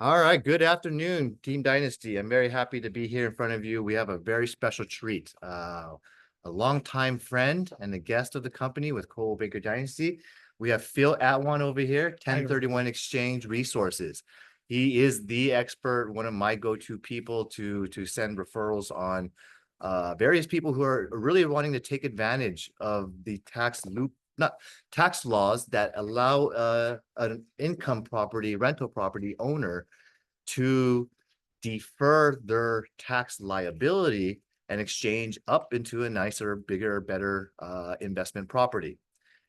All right, good afternoon, Team Dynasty. I'm very happy to be here in front of you. We have a very special treat. A longtime friend and a guest of the company with Cole Baker Dynasty. We have Phil Atwan over here, 1031 Exchange Resources. He is the expert, one of my go-to people to send referrals on various people who are really wanting to take advantage of the tax loop, not tax laws that allow an income property, rental property owner to defer their tax liability and exchange up into a nicer, bigger, better investment property.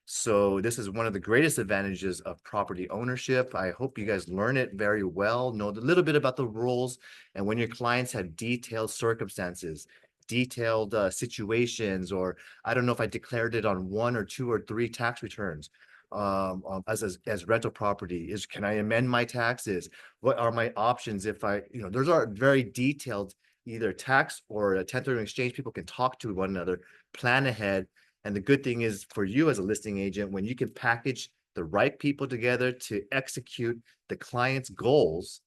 So this is one of the greatest advantages of property ownership. I hope you guys learn it very well, know a little bit about the rules, and when your clients have detailed circumstances, detailed situations, or I don't know if I declared it on one or two or three tax returns as rental property, is can I amend my taxes? What are my options if those are very detailed, either tax or a 1031 exchange. People can talk to one another, plan ahead. And the good thing is for you as a listing agent, when you can package the right people together to execute the client's goals,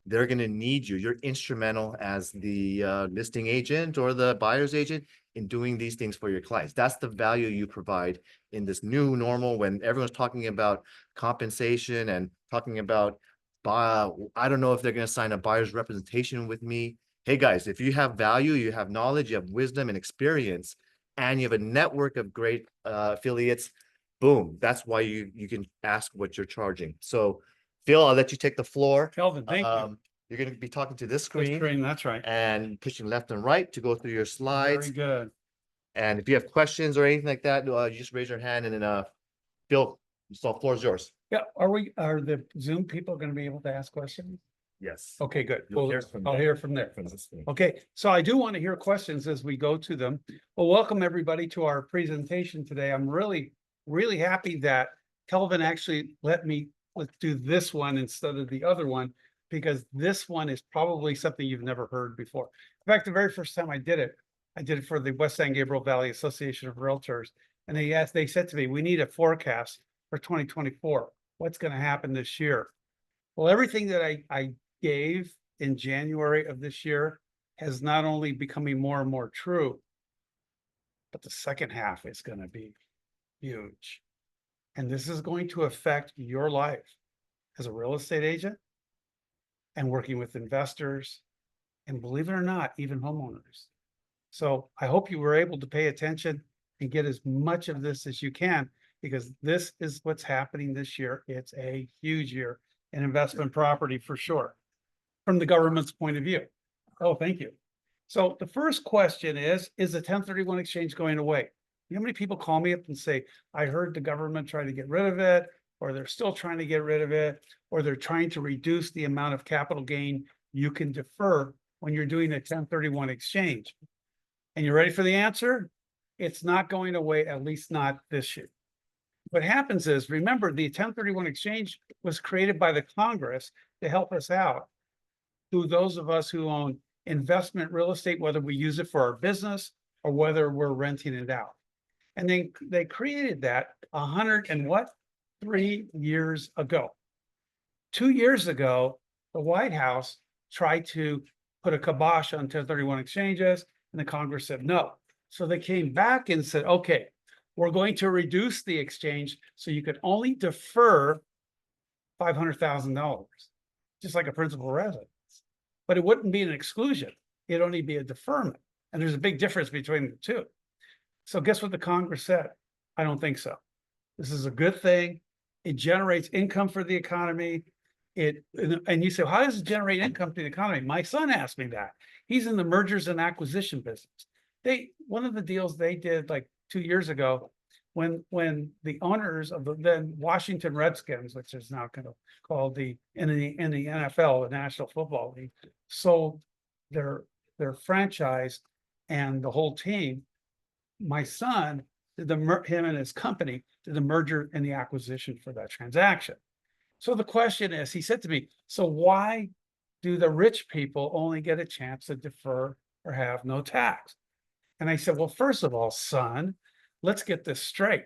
they're going to need you. You're instrumental as the listing agent or the buyer's agent in doing these things for your clients. That's the value you provide in this new normal when everyone's talking about compensation and talking about, I don't know if they're going to sign a buyer's representation with me. Hey guys, if you have value, you have knowledge, you have wisdom and experience, and you have a network of great affiliates, boom, that's why you can ask what you're charging. So Phil, I'll let you take the floor. Kelvin, thank you. You're going to be talking to this This screen screen, that's right. and pushing left and right to go through your slides. Very good. And if you have questions or anything like that, you just raise your hand and then Phil, the floor is yours. Yeah, are the Zoom people going to be able to ask questions? Yes. Okay, good. You'll Well, hear from I'll them. hear from there. From this screen. Okay, so I do want to hear questions as we go to them. Well, welcome everybody to our presentation today. I'm really happy that Kelvin actually let's do this one instead of the other one, because this one is probably something you've never heard before. In fact, the very first time I did it for the West San Gabriel Valley Association of Realtors. And they said to me, we need a forecast for 2024. What's going to happen this year? Well, everything that I gave in January of this year has not only becoming more and more true, but the second half is going to be huge. And this is going to affect your life as a real estate agent and working with investors, and believe it or not, even homeowners. So I hope you were able to pay attention and get as much of this as you can, because this is what's happening this year. It's a huge year in investment property for sure, from the government's point of view. Oh, thank you. So the first question is the 1031 exchange going away? You know how many people call me up and say, I heard the government trying to get rid of it, or they're still trying to get rid of it, or they're trying to reduce the amount of capital gain you can defer when you're doing a 1031 exchange. And you ready for the answer? It's not going away, at least not this year. What happens is, remember, the 1031 exchange was created by the Congress to help us out, to those of us who own investment real estate, whether we use it for our business or whether we're renting it out. And then they created that 3 years ago. 2 years ago, the White House tried to put a kibosh on 1031 exchanges, and the Congress said no. So they came back and said, okay, we're going to reduce the exchange so you could only defer $500,000, just like a principal residence. But it wouldn't be an exclusion. It'd only be a deferment. And there's a big difference between the two. So guess what the Congress said? I don't think so. This is a good thing. It generates income for the economy. And you say, how does it generate income to the economy? My son asked me that. He's in the mergers and acquisition business. One of the deals they did like 2 years ago, when the owners of the then Washington Redskins, which is now kind of called in the NFL, the National Football League, sold their franchise and the whole team, my son did him and his company did the merger and the acquisition for that transaction. So the question is, he said to me, so why do the rich people only get a chance to defer or have no tax? And I said, well, first of all, son, let's get this straight.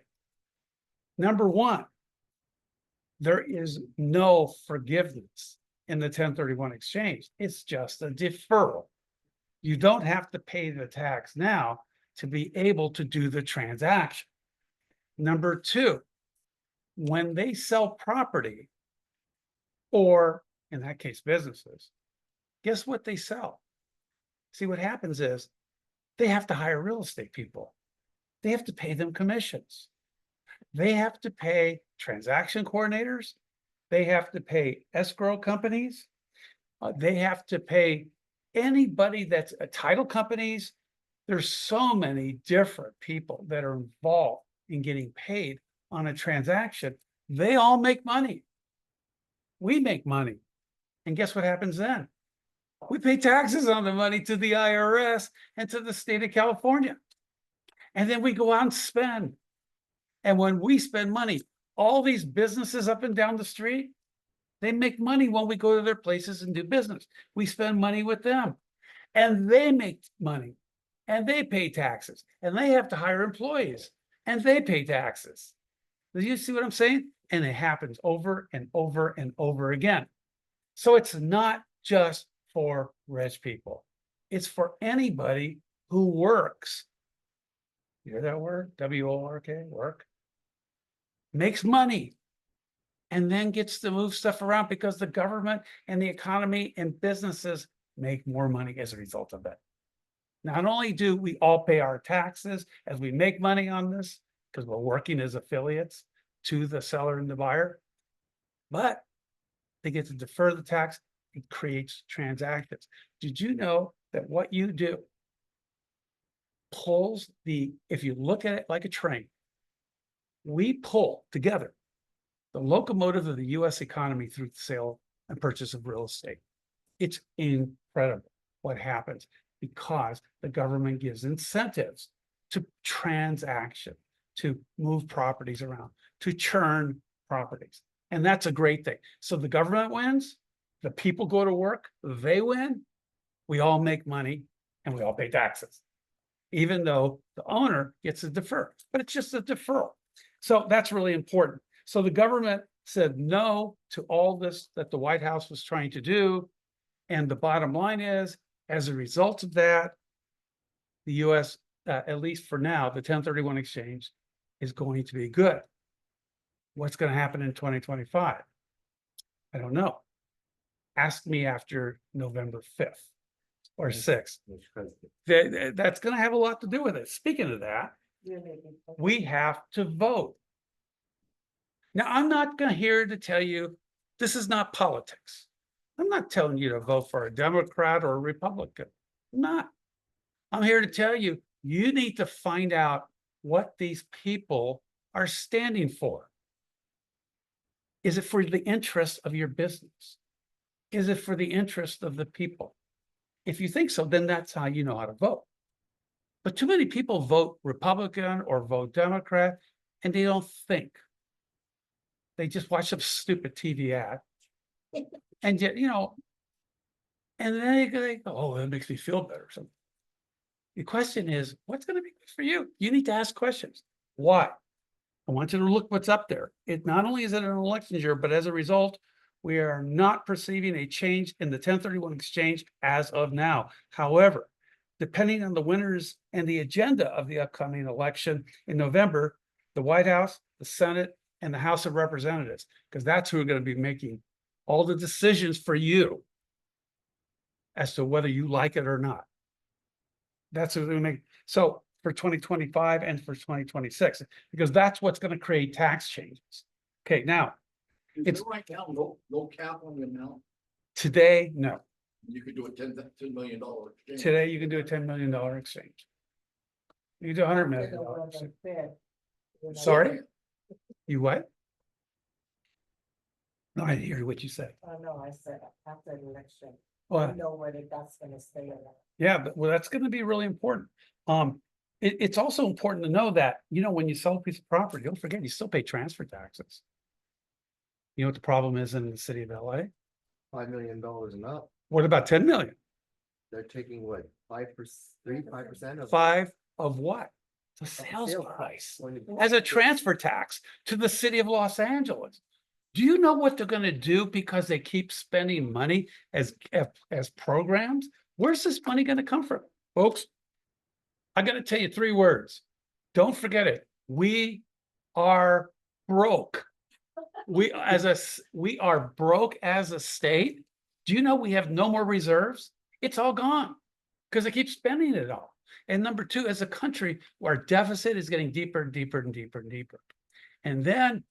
Number one, there is no forgiveness in the 1031 exchange. It's just a deferral. You don't have to pay the tax now to be able to do the transaction. Number two, when they sell property, or in that case, businesses, guess what they sell? See, what happens is they have to hire real estate people. They have to pay them commissions. They have to pay transaction coordinators. They have to pay escrow companies. They have to pay anybody that's title companies. There's so many different people that are involved in getting paid on a transaction. They all make money. We make money. And guess what happens then? We pay taxes on the money to the IRS and to the state of California. And then we go out and spend. And when we spend money, all these businesses up and down the street, they make money when we go to their places and do business. We spend money with them and they make money and they pay taxes and they have to hire employees and they pay taxes. Do you see what I'm saying? And it happens over and over and over again. So it's not just for rich people. It's for anybody who works. You hear that word? W-O-R-K, work. Makes money and then gets to move stuff around because the government and the economy and businesses make more money as a result of it. Not only do we all pay our taxes as we make money on this, because we're working as affiliates to the seller and the buyer, but they get to defer the tax. It creates transactions. Did you know that what you do pulls if you look at it like a train, we pull together the locomotive of the US economy through the sale and purchase of real estate. It's incredible what happens because the government gives incentives to transaction, to move properties around, to churn properties. And that's a great thing. So the government wins, the people go to work, they win, we all make money, and we all pay taxes, even though the owner gets a defer, but it's just a deferral. So that's really important. So the government said no to all this that the White House was trying to do. And the bottom line is, as a result of that, the US, at least for now, the 1031 exchange is going to be good. What's going to happen in 2025? I don't know. Ask me after November 5th or 6th. That's going to have a lot to do with it. Speaking of that, we have to vote. Now, I'm not here to tell you this is not politics. I'm not telling you to vote for a Democrat or a Republican. I'm not. I'm here to tell you, you need to find out what these people are standing for. Is it for the interest of your business? Is it for the interest of the people? If you think so, then that's how you know how to vote. But too many people vote Republican or vote Democrat, and they don't think. They just watch some stupid TV ad. And yet, and then they go, oh, that makes me feel better. So the question is, what's going to be good for you? You need to ask questions. Why? I want you to look what's up there. It not only is it an election year, but as a result, we are not perceiving a change in the 1031 exchange as of now. However, depending on the winners and the agenda of the upcoming election in November, the White House, the Senate, and the House of Representatives, because that's who are going to be making all the decisions for you as to whether you like it or not. That's what they make. So for 2025 and for 2026, because that's what's going to create tax changes. Okay, now It's right now, no cap on the amount. Today, no. You could do a $10 million exchange. Today, you can do a $10 million exchange. You can do $100 million. Exchange. Sorry? You what? No, I didn't hear what you said. No, I said after the election, I Well, don't know whether that's gonna stay or not. yeah, but that's going to be really important. It's also important to know that, when you sell a piece of property, don't forget, you still pay transfer taxes. You know what the problem is in the city of LA? $5 million and up. What about 10 million? They're taking what, 5% of? Five of what? The sales price as a transfer tax to the city of Los Angeles. Do you know what they're gonna do because they keep spending money as programs? Where's this money gonna come from, folks? I gotta tell you 3 words. Don't forget it. We are broke. We are broke as a state. Do you know we have no more reserves? It's all gone because they keep spending it all. And number 2, as a country, our deficit is getting deeper and deeper and deeper and deeper. And then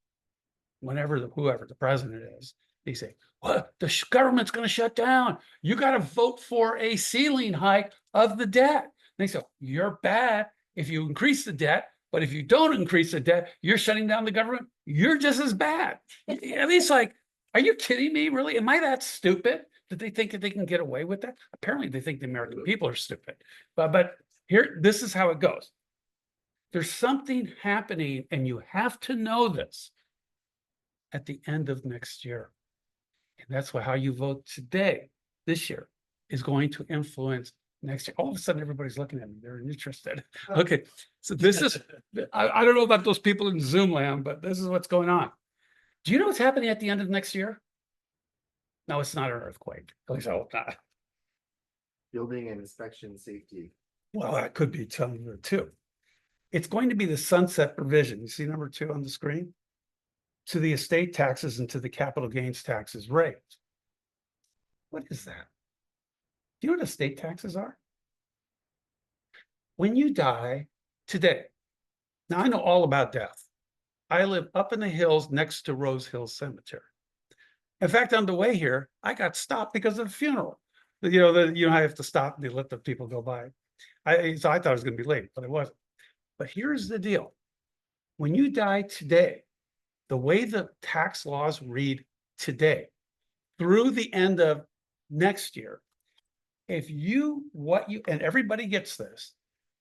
whoever the president is, they say, well, the government's going to shut down. You got to vote for a ceiling hike of the debt. And they say, you're bad if you increase the debt, but if you don't increase the debt, you're shutting down the government. You're just as bad. I mean, it's like, are you kidding me? Really? Am I that stupid that they think that they can get away with that? Apparently, they think the American people are stupid. But here, this is how it goes. There's something happening, and you have to know this at the end of next year. And that's why how you vote today, this year, is going to influence next year. All of a sudden, everybody's looking at me. They're interested. Okay, so this is, I don't know about those people in Zoom land, but this is what's going on. Do you know what's happening at the end of next year? No, it's not an earthquake. At least I hope not. Building and inspection safety. Well, that could be something there too. It's going to be the sunset provision. You see number 2 on the screen? To the estate taxes and to the capital gains taxes rates. What is that? Do you know what estate taxes are? When you die today, now I know all about death. I live up in the hills next to Rose Hill Cemetery. In fact, on the way here, I got stopped because of the funeral. I have to stop and they let the people go by. So I thought I was going to be late, but it wasn't. But here's the deal. When you die today, the way the tax laws read today, through the end of next year, and everybody gets this,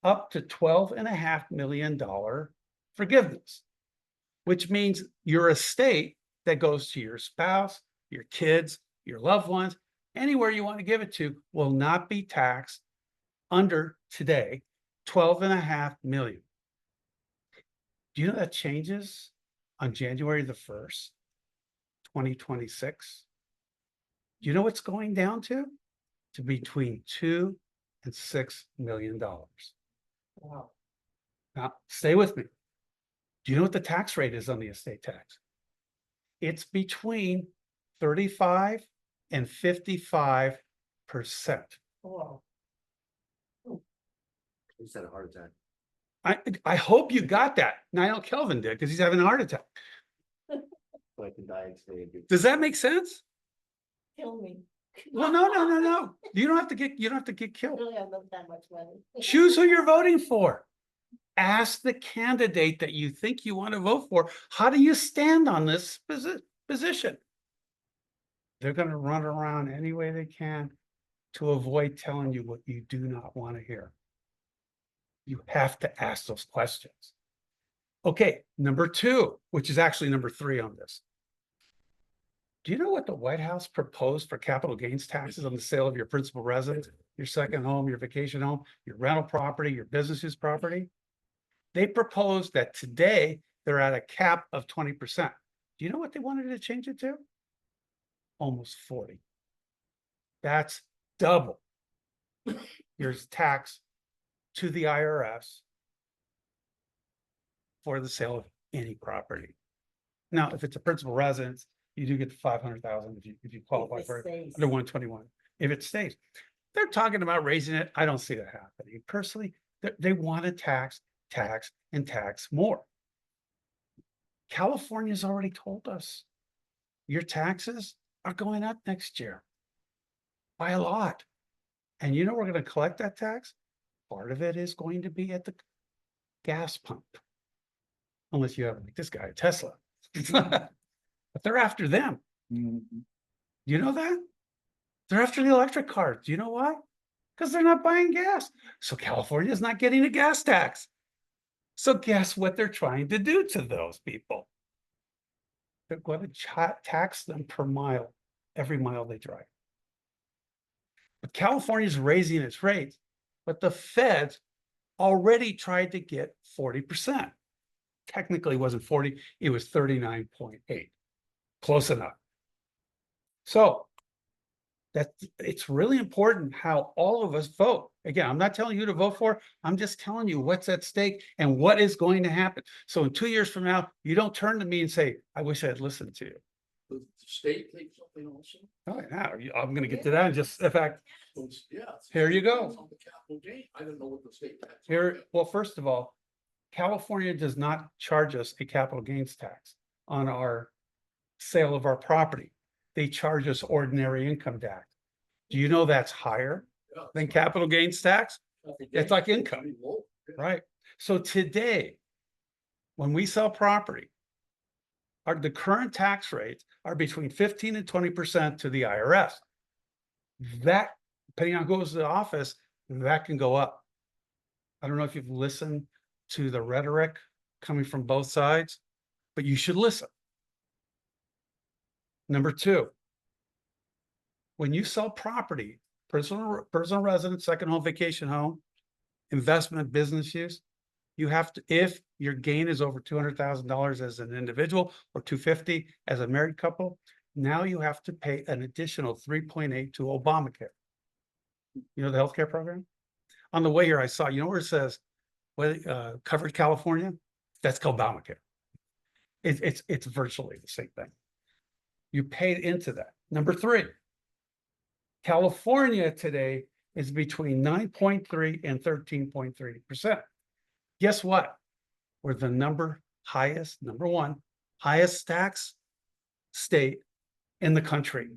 up to $12.5 million forgiveness, which means your estate that goes to your spouse, your kids, your loved ones, anywhere you want to give it to, will not be taxed under today, $12.5 million. Do you know that changes on January the 1st, 2026? Do you know what's going down to? To between $2 and $6 million. Wow. Now, stay with me. Do you know what the tax rate is on the estate tax? It's between 35 and 55%. Wow. You just had a heart attack. I hope you got that. Niall Kelvin did because he's having a heart attack. So I can die today. Does that make sense? Kill me. Well, no. You don't have to get killed. Really, I love that much money. Choose who you're voting for. Ask the candidate that you think you want to vote for. How do you stand on this position? They're going to run around any way they can to avoid telling you what you do not want to hear. You have to ask those questions. Okay, number 2, which is actually number 3 on this. Do you know what the White House proposed for capital gains taxes on the sale of your principal residence, your second home, your vacation home, your rental property, your business use property? They proposed that today they're at a cap of 20%. Do you know what they wanted to change it to? Almost 40. That's double your tax to the IRS for the sale of any property. Now, if it's a principal residence, you do get the 500,000 if you qualify for it under 121. If it stays, they're talking about raising it. I don't see that happening. Personally, they want to tax more. California's already told us your taxes are going up next year by a lot. And you know, we're going to collect that tax. Part of it is going to be at the gas pump. Unless you have like this guy, Tesla. But they're after them. Mm-hmm. You know that? They're after the electric cars. Do you know why? Because they're not buying gas. So California is not getting a gas tax. So guess what they're trying to do to those people? They're going to tax them per mile, every mile they drive. But California's raising its rates, but the feds already tried to get 40%. Technically, it wasn't 40, it was 39.8. Close enough. So that it's really important how all of us vote. Again, I'm not telling you to vote for, I'm just telling you what's at stake and what is going to happen. So in 2 years from now, you don't turn to me and say, I wish I'd listened to you. The state takes something also. Oh, yeah, I'm gonna get to that in just, in fact, So it's, yeah. it's- Here you go. it's on the capital gain. I didn't know what the state tax. was. here, well, first of all, California does not charge us a capital gains tax on our sale of our property. They charge us ordinary income tax. Do you know that's higher Yeah, than capital gains tax? It's like income. pretty low. Yeah. Right. So today, when we sell property, the current tax rates are between 15 and 20% to the IRS. That, depending on who goes to the office, that can go up. I don't know if you've listened to the rhetoric coming from both sides, but you should listen. Number two, when you sell property, personal residence, second home, vacation home, investment, business use, you have to, if your gain is over $200,000 as an individual or 250 as a married couple, now you have to pay an additional 3.8 to Obamacare. You know, the healthcare program? On the way here, I saw, you know where it says, covered California? That's called Obamacare. It's virtually the same thing. You paid into that. Number three, California today is between 9.3 and 13.3%. Guess what? We're the number one, highest tax state in the country.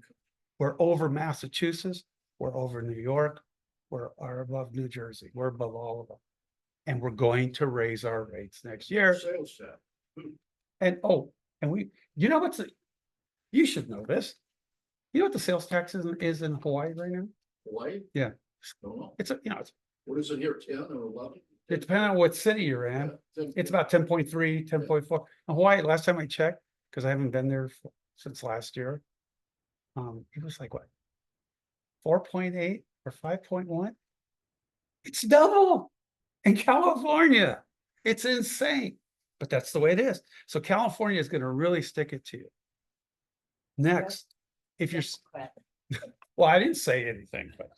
We're over Massachusetts, we're over New York, we're above New Jersey, we're above all of them. And we're going to raise our rates next year. Sales tax. And you know what's you should know this. You know what the sales tax is in Hawaii right now? Hawaii? Yeah. Don't know. It's What is it here, 10 or 11? it depends on what city you're in. Yeah, 10. It's about 10.3, 10.4. In Hawaii, last time I checked, because I haven't been there since last year. It was like what? 4.8 or 5.1? It's double in California. It's insane, but that's the way it is. So California is going to really stick it to you. Next, if you're, well, I didn't say anything, but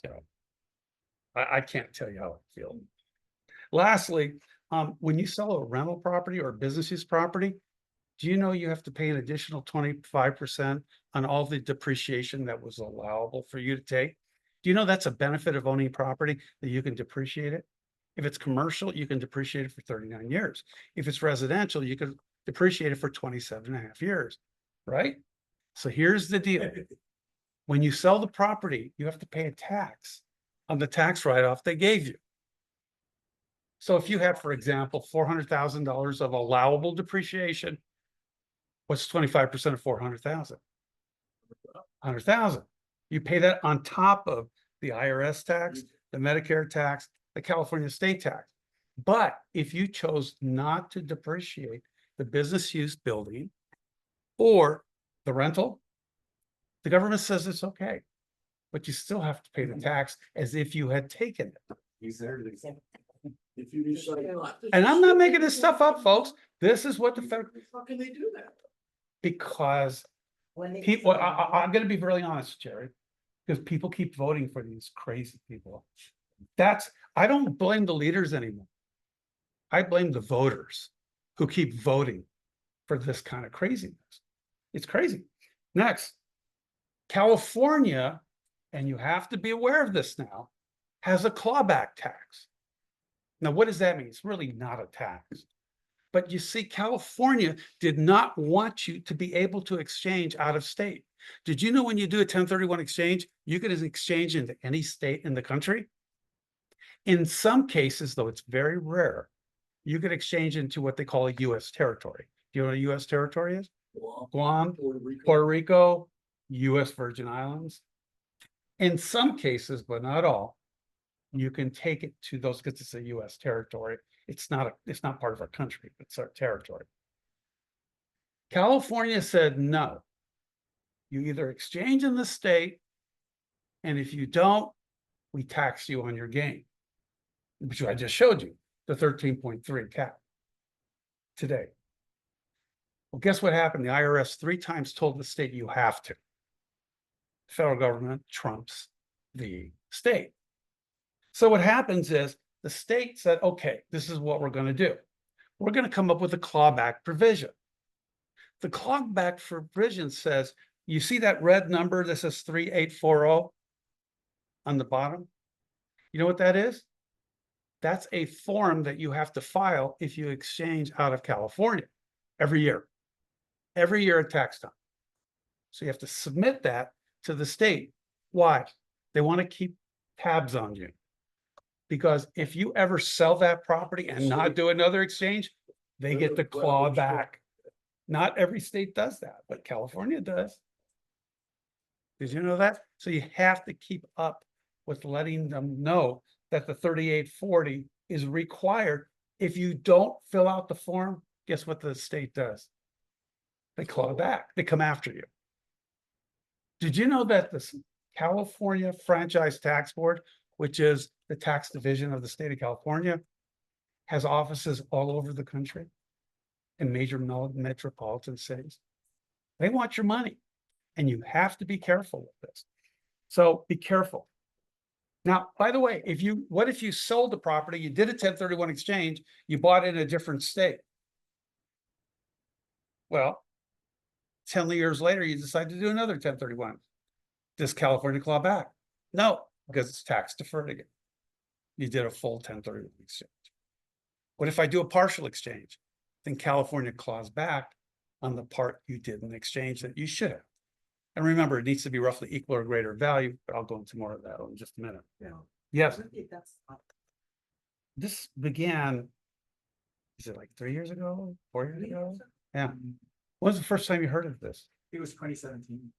I can't tell you how I feel. Lastly, when you sell a rental property or business use property, do you know you have to pay an additional 25% on all the depreciation that was allowable for you to take? Do you know that's a benefit of owning property, that you can depreciate it? If it's commercial, you can depreciate it for 39 years. If it's residential, you can depreciate it for 27 and a half years, right? So here's the deal. When you sell the property, you have to pay a tax on the tax write-off they gave you. So if you have, for example, $400,000 of allowable depreciation, what's 25% of 400,000? 100,000. You pay that on top of the IRS tax, the Medicare tax, the California state tax. But if you chose not to depreciate the business use building or the rental, the government says it's okay, but you still have to pay the tax as if you had taken it. If you decide not to. And I'm not making this stuff up, folks. This is what the federal, How can they do that? because people, I'm gonna be really honest, Jerry, because people keep voting for these crazy people. I don't blame the leaders anymore. I blame the voters who keep voting for this kind of craziness. It's crazy. Next, California, and you have to be aware of this now, has a clawback tax. Now, what does that mean? It's really not a tax. But you see, California did not want you to be able to exchange out of state. Did you know when you do a 1031 exchange, you can exchange into any state in the country? In some cases, though it's very rare, you can exchange into what they call a U.S. territory. Do you know what a U.S. territory is? Guam, Puerto Rico, U.S. Virgin Islands. In some cases, but not all, you can take it to those because it's a U.S. territory. It's not part of our country, but it's our territory. California said no. You either exchange in the state, and if you don't, we tax you on your gain, which I just showed you, the 13.3 cap today. Well, guess what happened? The IRS 3 times told the state you have to. Federal government trumps the state. So what happens is the state said, okay, this is what we're going to do. We're going to come up with a clawback provision. The clawback provision says, you see that red number that says 3840 on the bottom? You know what that is? That's a form that you have to file if you exchange out of California every year at tax time. So you have to submit that to the state. Why? They want to keep tabs on you. Because if you ever sell that property and not do another exchange, they get the claw back. Not every state does that, but California does. Did you know that? So you have to keep up with letting them know that the 3840 is required. If you don't fill out the form, guess what the state does? They claw back. They come after you. Did you know that the California Franchise Tax Board, which is the tax division of the state of California, has offices all over the country in major metropolitan cities? They want your money, and you have to be careful with this. So be careful. Now, by the way, what if you sold the property, you did a 1031 exchange, you bought it in a different state? Well, 10 years later, you decide to do another 1031. Does California claw back? No, because it's tax deferred again. You did a full 1031 exchange. What if I do a partial exchange? Then California claws back on the part you did in the exchange that you should have. And remember, it needs to be roughly equal or greater value, but I'll go into more of that in just a minute. Yeah. Yes, That's this began, is it like 3 years ago, 4 years ago? Yeah. When was the first time you heard of this? It was 2017.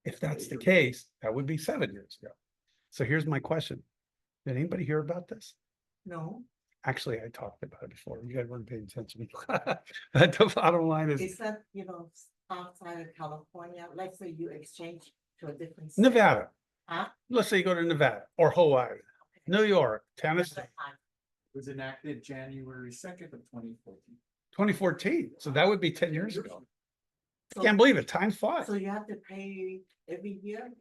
If that's the case, that would be 7 years ago. So here's my question. Did anybody hear about this? no, Actually, I talked about it before. You guys weren't paying attention. But the bottom line is is that, outside of California, let's say you exchange to a different. state. Nevada. Huh? Let's say you go to Nevada or Hawaii, New York, Tennessee, Another time. It was enacted January 2nd of 2014. 2014. So that would be 10 years ago. I So- can't believe it. Time flies. So you have to pay every year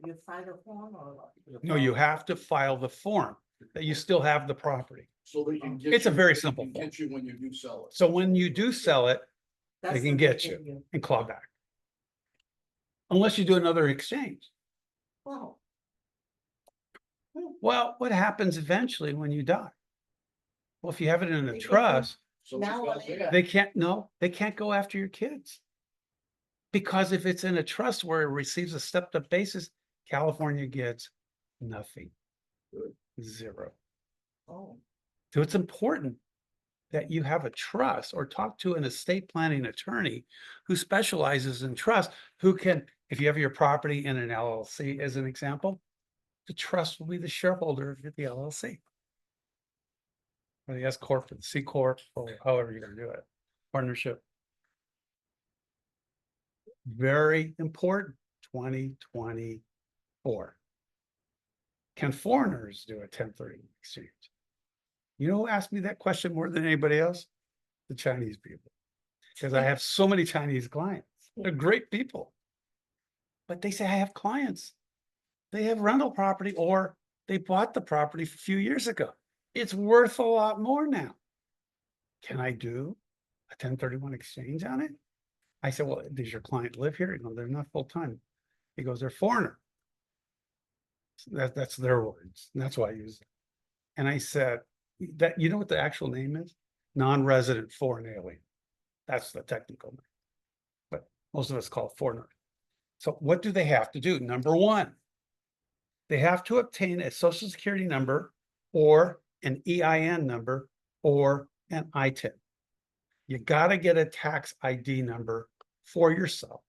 you file a form or what? No, you have to file the form that you still have the property. So they can get. It's a you- very they simple can form. Get you when you do sell it. So when you do sell it, That's can what get give you. and claw back. Unless you do another exchange. Wow. Well, what happens eventually when you die? Well, if you have it in a They can- trust, So Now it's got what- that. they can't go after your kids. Because if it's in a trust where it receives a stepped up basis, California gets nothing. Good. Zero. Oh, So it's important that you have a trust or talk to an estate planning attorney who specializes in trust, who can, if you have your property in an LLC as an example, the trust will be the shareholder of the LLC. Or the S Corp or the C Corp, or however you're gonna do it, partnership. Very important, 2024. Can foreigners do a 1030 exchange? You know who asked me that question more than anybody else? The Chinese people. Because I have so many Chinese clients. They're great people. But they say, I have clients. They have rental property or they bought the property a few years ago. It's worth a lot more now. Can I do a 1031 exchange on it? I said, well, does your client live here? He goes, they're not full-time. He goes, they're foreigner. That's their words. And that's why I use it. And I said, that, you know what the actual name is? Non-resident foreign alien. That's the technical name. But most of us call it foreigner. So what do they have to do? Number one, they have to obtain a social security number or an EIN number or an ITIN. You got to get a tax ID number for yourself.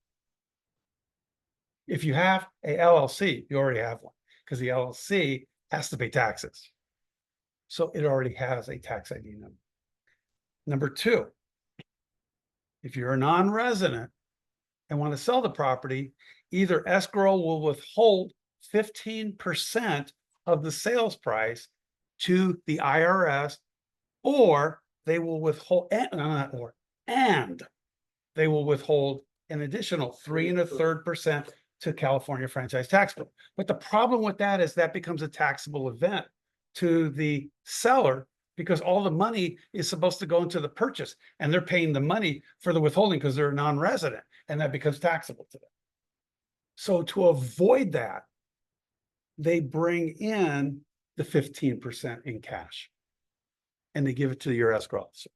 If you have a LLC, you already have one because the LLC has to pay taxes. So it already has a tax ID number. Number two, if you're a non-resident and want to sell the property, either escrow will withhold 15% of the sales price to the IRS, or they will withhold, and they will withhold an additional 3 1/3% to California franchise tax bill. But the problem with that is that becomes a taxable event to the seller because all the money is supposed to go into the purchase and they're paying the money for the withholding because they're a non-resident and that becomes taxable to them. So to avoid that, they bring in the 15% in cash and they give it to your escrow officer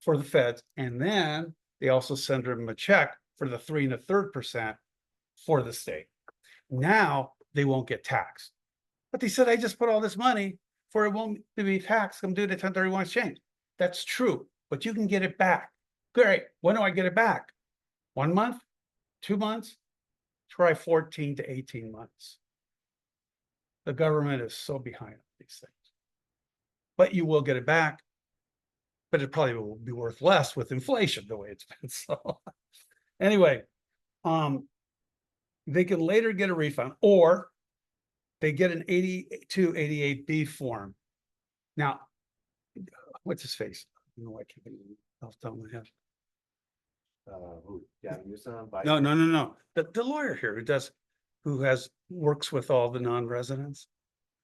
for the feds. And then they also send them a check for the 3 1/3% for the state. Now they won't get taxed. But they said, I just put all this money for it won't be taxed. I'm doing a 1031 exchange. That's true, but you can get it back. Great. When do I get it back? 1 month? 2 months? Try 14 to 18 months. The government is so behind on these things. But you will get it back. But it probably will be worth less with inflation the way it's been. So anyway, they can later get a refund or they get an 8288B form. Now, what's his face? I don't know why I can't think of it off the top of my head. No. The lawyer here works with all the non-residents.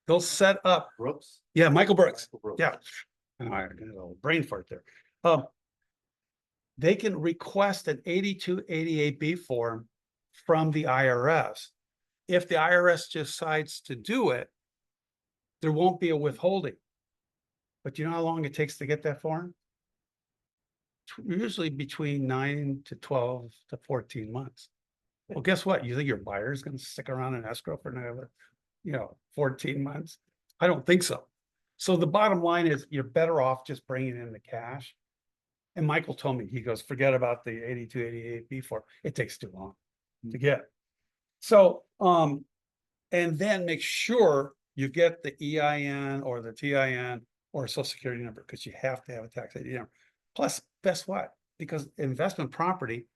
They'll set up. Brooks? Yeah, Michael Brooks. Michael Brooks. Yeah. I got a little brain fart there. They can request an 8288B form from the IRS. If the IRS decides to do it, there won't be a withholding. But you know how long it takes to get that form? Usually between 9 to 12 to 14 months. Well, guess what? You think your buyer is going to stick around in escrow for another, 14 months? I don't think so. So the bottom line is you're better off just bringing in the cash. And Michael told me, he goes, forget about the 8288B form. It takes too long to get. So, and then make sure you get the EIN or the TIN or a social security number because you have to have a tax ID number. Plus, guess what? Because investment property,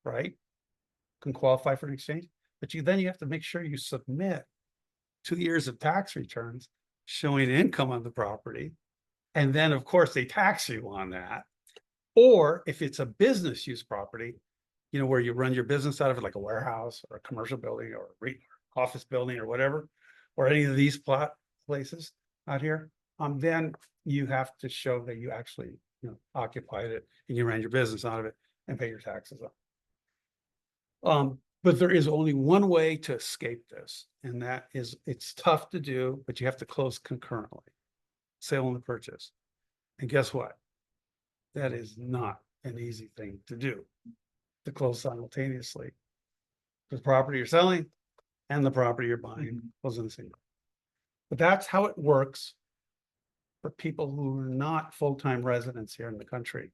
right, can qualify for an exchange, but then you have to make sure you submit 2 years of tax returns showing income on the property. And then, of course, they tax you on that. Or if it's a business use property, where you run your business out of it, like a warehouse or a commercial building or a office building or whatever, or any of these places out here, then you have to show that you actually occupied it and you ran your business out of it and pay your taxes on. But there is only one way to escape this, and that is it's tough to do, but you have to close concurrently, sale and the purchase. And guess what? That is not an easy thing to do, to close simultaneously. The property you're selling and the property you're buying close in the same. But that's how it works for people who are not full-time residents here in the country.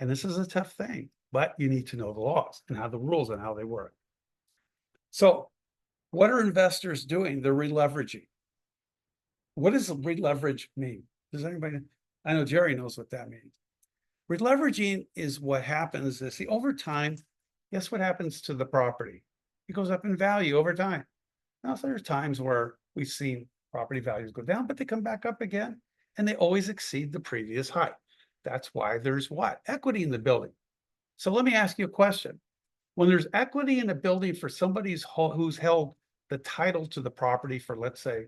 And this is a tough thing, but you need to know the laws and how the rules and how they work. So what are investors doing? They're releveraging. What does releverage mean? Does anybody know? I know Jerry knows what that means. Releveraging is what happens is, over time, guess what happens to the property? It goes up in value over time. Now, there are times where we've seen property values go down, but they come back up again, and they always exceed the previous height. That's why there's what? Equity in the building. So let me ask you a question. When there's equity in a building for somebody who's held the title to the property for, let's say,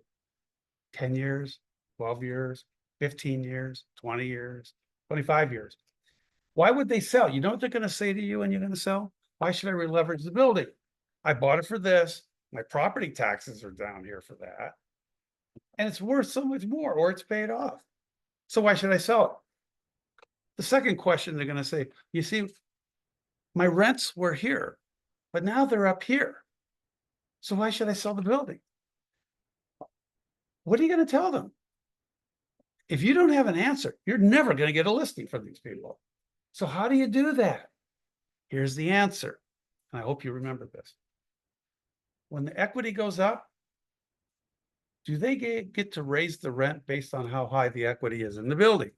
10 years, 12 years, 15 years, 20 years, 25 years, why would they sell? You know what they're going to say to you when you're going to sell? Why should I releverage the building? I bought it for this. My property taxes are down here for that. And it's worth so much more, or it's paid off. So why should I sell it? The second question they're going to say, you see, my rents were here, but now they're up here. So why should I sell the building? What are you going to tell them? If you don't have an answer, you're never going to get a listing from these people. So how do you do that? Here's the answer. And I hope you remember this. When the equity goes up, do they get to raise the rent based on how high the equity is in the building?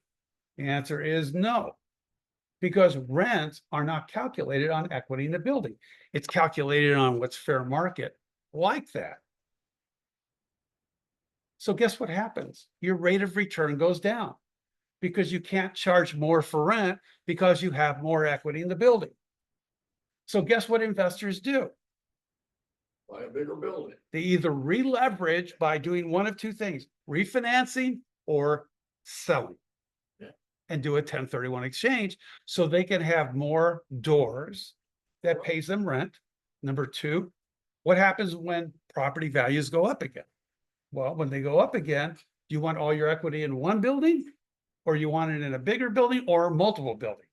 The answer is no, because rents are not calculated on equity in the building. It's calculated on what's fair market like that. So guess what happens? Your rate of return goes down. because you can't charge more for rent because you have more equity in the building. So guess what investors do? Buy a bigger building. They either re-leverage by doing one of two things, refinancing or selling. Yeah. And do a 1031 exchange so they can have more doors that pays them rent. Number two, what happens when property values go up again? Well, when they go up again, do you want all your equity in one building? Or you want it in a bigger building or multiple buildings?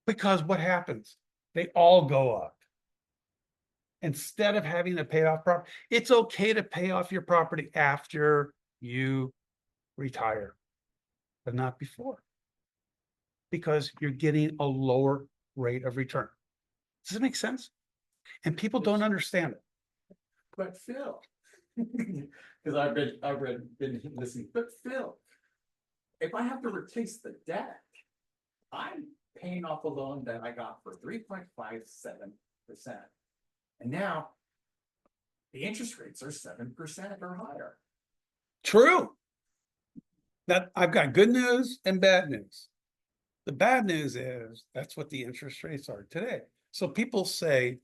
Because what happens? They all go up. Instead of having to pay off property, it's okay to pay off your property after you retire, but not before. Because you're getting a lower rate of return. Does it make sense? And people don't understand it. But Phil, because been listening, but Phil, if I have to replace the debt, I'm paying off a loan that I got for 3.57%. And now the interest rates are 7% or higher. True. That I've got good news and bad news. The bad news is that's what the interest rates are today. So people say,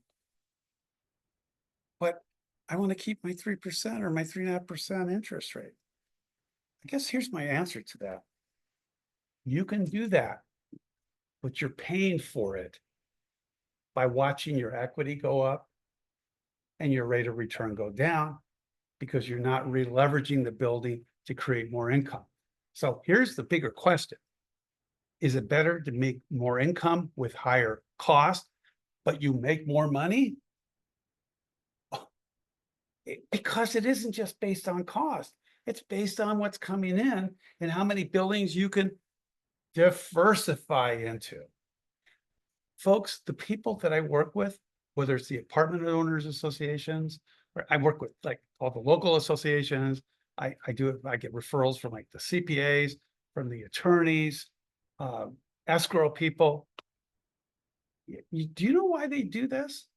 but I want to keep my 3% or my 3.5% interest rate. I guess here's my answer to that. You can do that, but you're paying for it by watching your equity go up and your rate of return go down because you're not re-leveraging the building to create more income. So here's the bigger question. Is it better to make more income with higher cost, but you make more money? Because it isn't just based on cost. It's based on what's coming in and how many buildings you can diversify into. Folks, the people that I work with, whether it's the apartment owners associations, or I work with like all the local associations, I get referrals from like the CPAs, from the attorneys, escrow people. Do you know why they do this?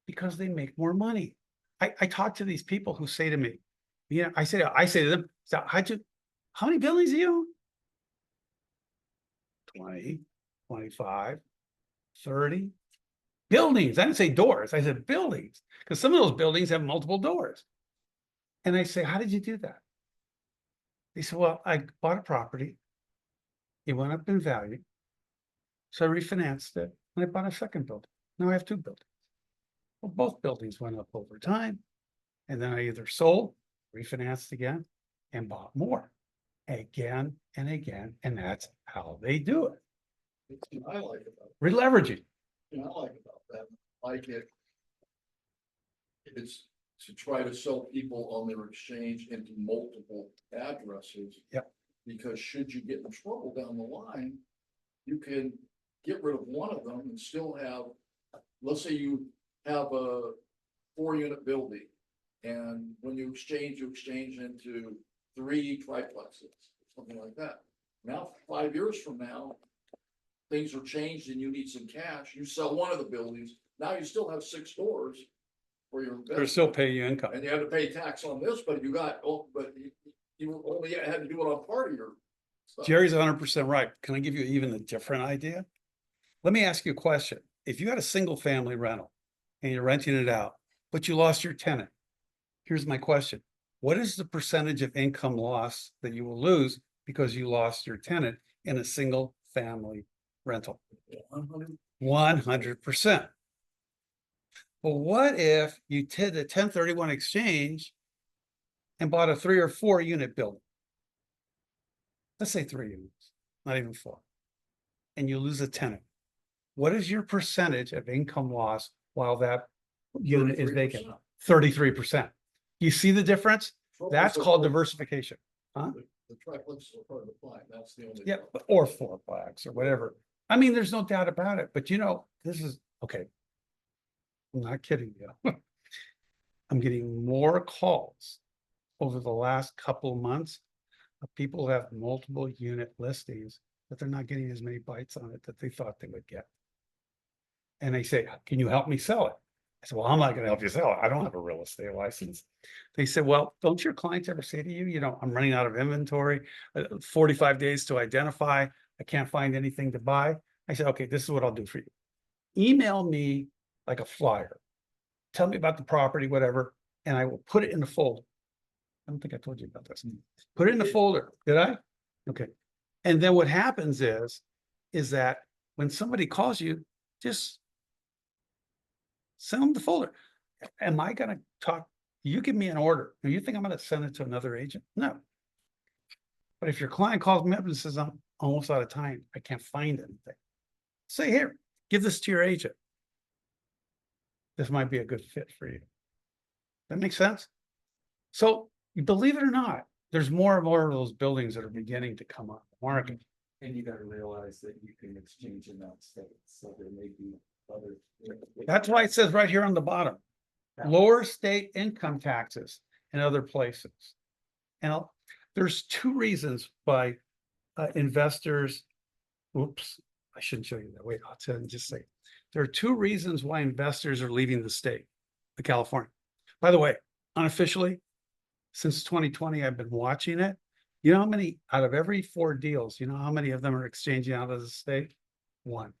Because they make more money. I talk to these people who say to me, I say to them, so how many buildings do you own? 20, 25, 30 buildings. I didn't say doors. I said buildings, because some of those buildings have multiple doors. And I say, how did you do that? They said, well, I bought a property. It went up in value. So I refinanced it and I bought a second building. Now I have two buildings. Well, both buildings went up over time. And then I either sold, refinanced again, and bought more again and again. And that's how they do it. I like about Releveraging. I like about that. Like it's to try to sell people on their exchange into multiple addresses. Yep. Because should you get in trouble down the line, you can get rid of one of them and still have, let's say you have a 4-unit building. And when you exchange into 3 triplexes, something like that. Now, 5 years from now, things are changed and you need some cash. You sell one of the buildings. Now you still have 6 doors for your They're investment. still paying you income. And you had to pay tax on this, but you only had to do it on part of your stuff. Jerry's 100% right. Can I give you even a different idea? Let me ask you a question. If you had a single family rental and you're renting it out, but you lost your tenant, here's my question. What is the percentage of income loss that you will lose because you lost your tenant in a single family rental? 100%. But what if you did a 1031 exchange and bought a 3 or 4 unit building? Let's say 3 units, not even 4. And you lose a tenant. What is your percentage of income loss while that unit is vacant? 33%. You see the difference? That's called diversification. Huh? The triplexes are part of the plan. That's the only. Yeah, or 4plex or whatever. I mean, there's no doubt about it, but this is, okay. I'm not kidding you. I'm getting more calls over the last couple of months of people who have multiple unit listings, but they're not getting as many bites on it that they thought they would get. And they say, can you help me sell it? said, well, I'm not gonna help you sell it. I don't have a real estate license. They said, well, don't your clients ever say to you, I'm running out of inventory, 45 days to identify, I can't find anything to buy. I said, okay, this is what I'll do for you. Email me like a flyer. Tell me about the property, whatever, and I will put it in the folder. I don't think I told you about this. Put it in the folder. Did I? Okay. And then what happens is that when somebody calls you, just send them the folder. Am I gonna talk? You give me an order. Do you think I'm gonna send it to another agent? No. But if your client calls me up and says, I'm almost out of time, I can't find anything. Say, here, give this to your agent. This might be a good fit for you. That makes sense? So believe it or not, there's more and more of those buildings that are beginning to come on the market. And you gotta realize that you can exchange in that state, so there may be other. That's why it says right here on the bottom, lower state income taxes in other places. And there's two reasons why investors, oops, I shouldn't show you that. Wait, I'll tell you, just say, there are two reasons why investors are leaving the state of California. By the way, unofficially, since 2020, I've been watching it. You know how many out of every 4 deals, you know how many of them are exchanging out of the state? 1.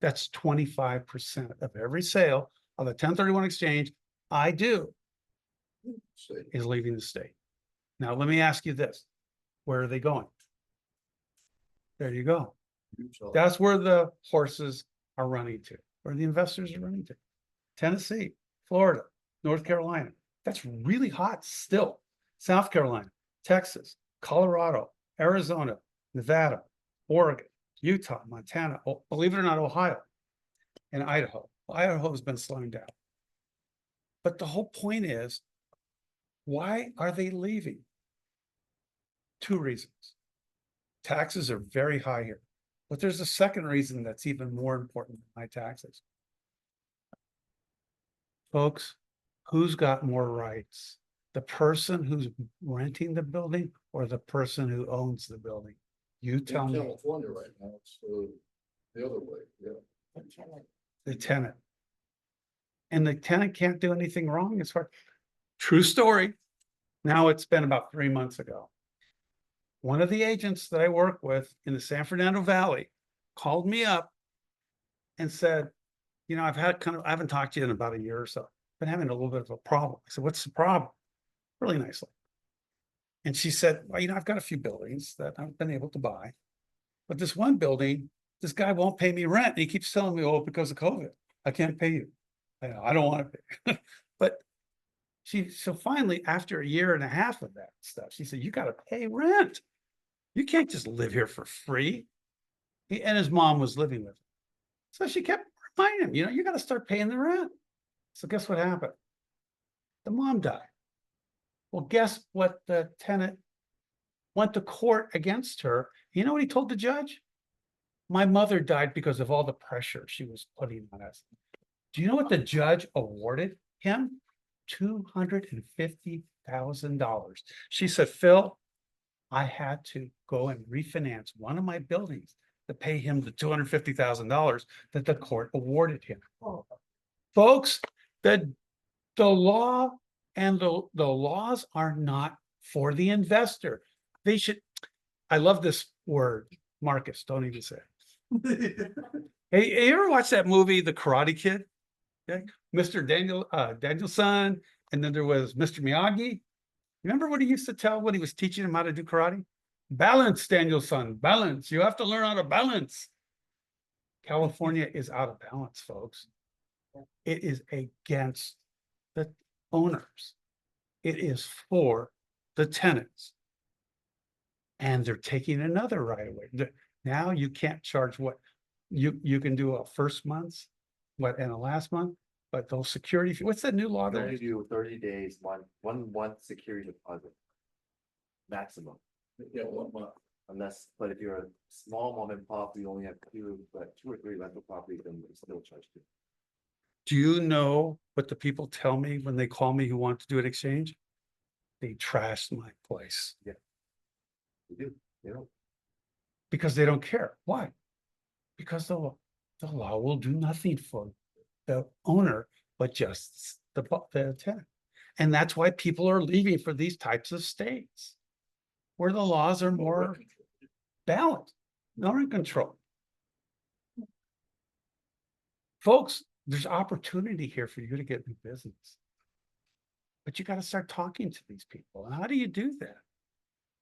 That's 25% of every sale of a 1031 exchange I do Say, is leaving the state. Now, let me ask you this. Where are they going? There you go. Utah. That's where the horses are running to, where the investors are running to. Tennessee, Florida, North Carolina. That's really hot still. South Carolina, Texas, Colorado, Arizona, Nevada, Oregon, Utah, Montana, believe it or not, Ohio, and Idaho. Idaho has been slowing down. But the whole point is, why are they leaving? 2 reasons. Taxes are very high here. But there's a second reason that's even more important than high taxes. Folks, who's got more rights? The person who's renting the building or the person who owns the building? You In tell me. California right now, it's the other way, yeah. The tenant. And the tenant can't do anything wrong as far. True story. Now it's been about 3 months ago. One of the agents that I work with in the San Fernando Valley called me up and said, I haven't talked to you in about a year or so. Been having a little bit of a problem. I said, what's the problem? Really nicely. And she said, well, I've got a few buildings that I've been able to buy. But this one building, this guy won't pay me rent. And he keeps telling me, because of COVID, I can't pay you. I don't want to pay. But so finally, after a year and a half of that stuff, she said, you got to pay rent. You can't just live here for free. And his mom was living with him. So she kept reminding him, you got to start paying the rent. So guess what happened? The mom died. Well, guess what? The tenant went to court against her. You know what he told the judge? My mother died because of all the pressure she was putting on us. Do you know what the judge awarded him? $250,000. She said, Phil, I had to go and refinance one of my buildings to pay him the $250,000 that the court awarded him. Oh. Folks, the law and the laws are not for the investor. They should. I love this word, Marcus. Don't even say it. Hey, you ever watch that movie, The Karate Kid? Okay. Mr. Danielson, and then there was Mr. Miyagi. Remember what he used to tell when he was teaching him how to do karate? Balance, Danielson, balance. You have to learn how to balance. California is out of balance, folks. It is against the owners. It is for the tenants. And they're taking another right away. Now you can't charge what you can do a first month's, and a last month, but those security, what's that new law They're there? gonna do 30 days, one security deposit. Maximum, Yeah, 1 month. but if you're a small mom and pop, you only have 2 or 3 rental properties, then they still charge you. Do you know what the people tell me when they call me who want to do an exchange? They trashed my place You do, because they don't care. Why? Because the law will do nothing for the owner but just the tenant. And that's why people are leaving for these types of states where the laws are more balanced, not in control. Folks, there's opportunity here for you to get new business. But you got to start talking to these people. And how do you do that?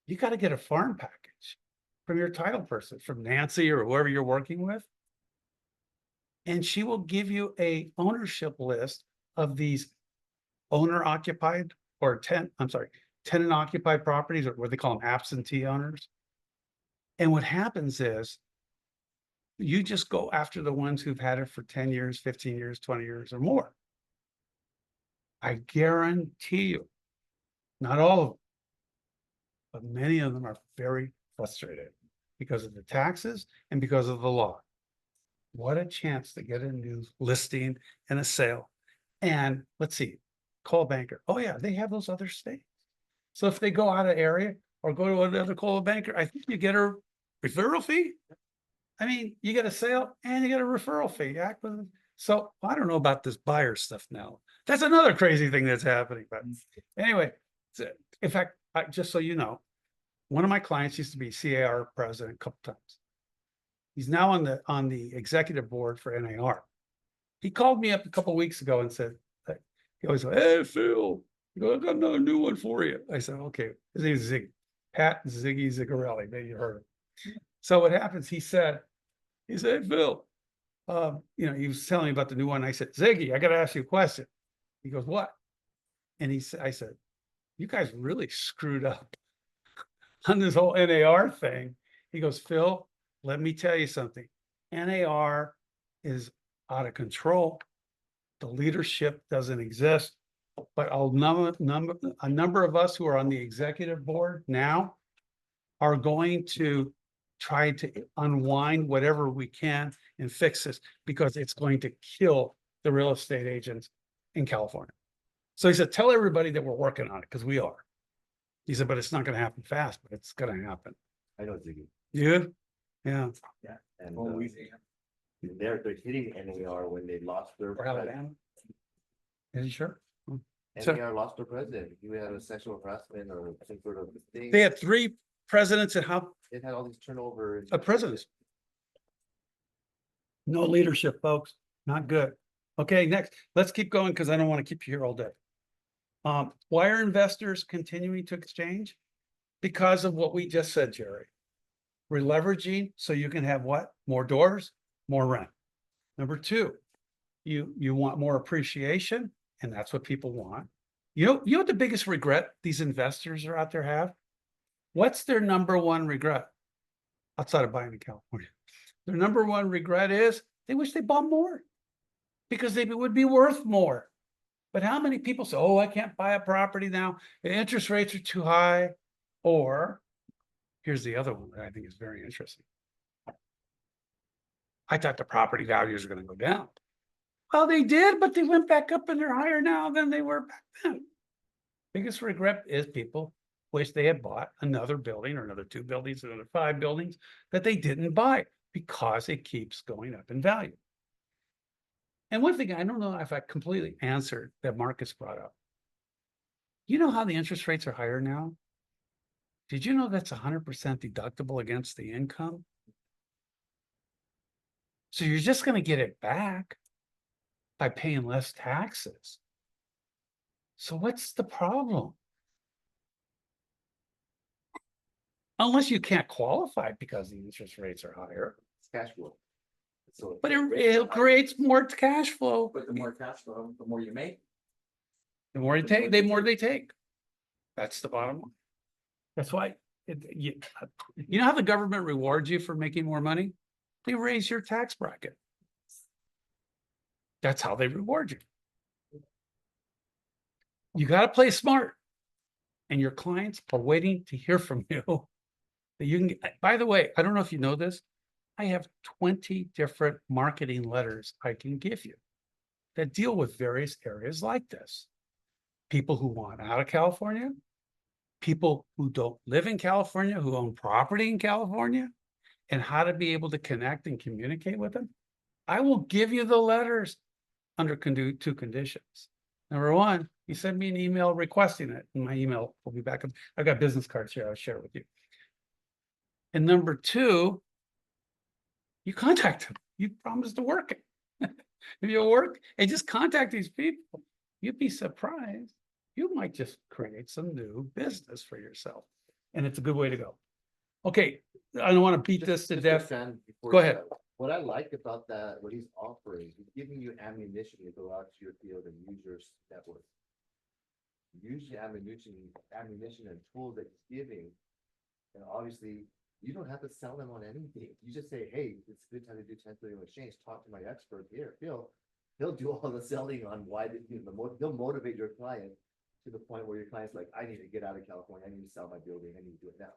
You got to get a farm package from your title person, from Nancy or whoever you're working with. And she will give you a ownership list of these owner occupied or tenant occupied properties, or what they call them, absentee owners. And what happens is you just go after the ones who've had it for 10 years, 15 years, 20 years or more. I guarantee you, not all of them, but many of them are very frustrated because of the taxes and because of the law. What a chance to get a new listing and a sale. And let's see, call a banker. Oh yeah, they have those other states. So if they go out of area or go to another call a banker, I think you get a referral fee. I mean, you get a sale and you get a referral fee. So I don't know about this buyer stuff now. That's another crazy thing that's happening. But anyway, in fact, just so you know, one of my clients used to be CAR president a couple times. He's now on the executive board for NAR. He called me up a couple weeks ago and said, he always goes, "Hey, Phil, I got another new one for you." I said, "Okay." His name is Zig, Pat Ziggy Zigarelli. Maybe you heard of him. So what happens? He said, "Hey, Phil, he was telling me about the new one." I said, "Ziggy, I got to ask you a question." He goes, "What?" And I said, "You guys really screwed up on this whole NAR thing." He goes, "Phil, let me tell you something. NAR is out of control. The leadership doesn't exist. But a number of us who are on the executive board now are going to try to unwind whatever we can and fix this, because it's going to kill the real estate agents in California." So he said, "Tell everybody that we're working on it, because we are." He said, "But it's not going to happen fast, but it's going to happen." I know Ziggy. You? Yeah. And Oh, they're hitting NAR when they lost their. Or Alabama? Is he sure? So- NAR lost their president. He had a sexual harassment or some sort of thing. They had 3 presidents and how, It had all these turnover. presidents. No leadership, folks. Not good. Okay, next, let's keep going because I don't want to keep you here all day. Why are investors continuing to exchange? Because of what we just said, Jerry. We're leveraging so you can have what? More doors, more rent. Number 2, you want more appreciation, and that's what people want. You know what the biggest regret these investors are out there have? What's their number one regret outside of buying in California? Their number one regret is they wish they bought more because they would be worth more. But how many people say, "Oh, I can't buy a property now. The interest rates are too high." Or here's the other one that I think is very interesting. "I thought the property values are going to go down." Well, they did, but they went back up and they're higher now than they were back then. Biggest regret is people wish they had bought another building or another 2 buildings, another 5 buildings that they didn't buy because it keeps going up in value. And one thing, I don't know if I completely answered that Marcus brought up. You know how the interest rates are higher now? Did you know that's 100% deductible against the income? So you're just going to get it back by paying less taxes. So what's the problem? Unless you can't qualify because the interest rates are higher. It's cash flow. So. But it creates more cash flow. But the more cash flow, the more you make. The more you take, the more they take. That's the bottom line. That's why, you know how the government rewards you for making more money? They raise your tax bracket. That's how they reward you. You got to play smart. And your clients are waiting to hear from you. That you can, by the way, I don't know if you know this. I have 20 different marketing letters I can give you that deal with various areas like this. People who want out of California, people who don't live in California, who own property in California, and how to be able to connect and communicate with them. I will give you the letters under two conditions. Number one, you send me an email requesting it, and my email will be back up. I've got business cards here, I'll share with you. And number two, you contact them. You promise to work it. If you work and just contact these people, you'd be surprised. You might just create some new business for yourself. And it's a good way to go. Okay, I don't want to beat this to Just death. extend before Go you ahead. go. What I like about that, what he's offering, he's giving you ammunition to go out to your field and use your network. Use the ammunition and tools that he's giving. And obviously, you don't have to sell them on anything. You just say, hey, it's a good time to do 1031 exchange. Talk to my expert here, Phil. He'll do all the selling on why he'll motivate your client to the point where your client's like, I need to get out of California. I need to sell my building. I need to do it now.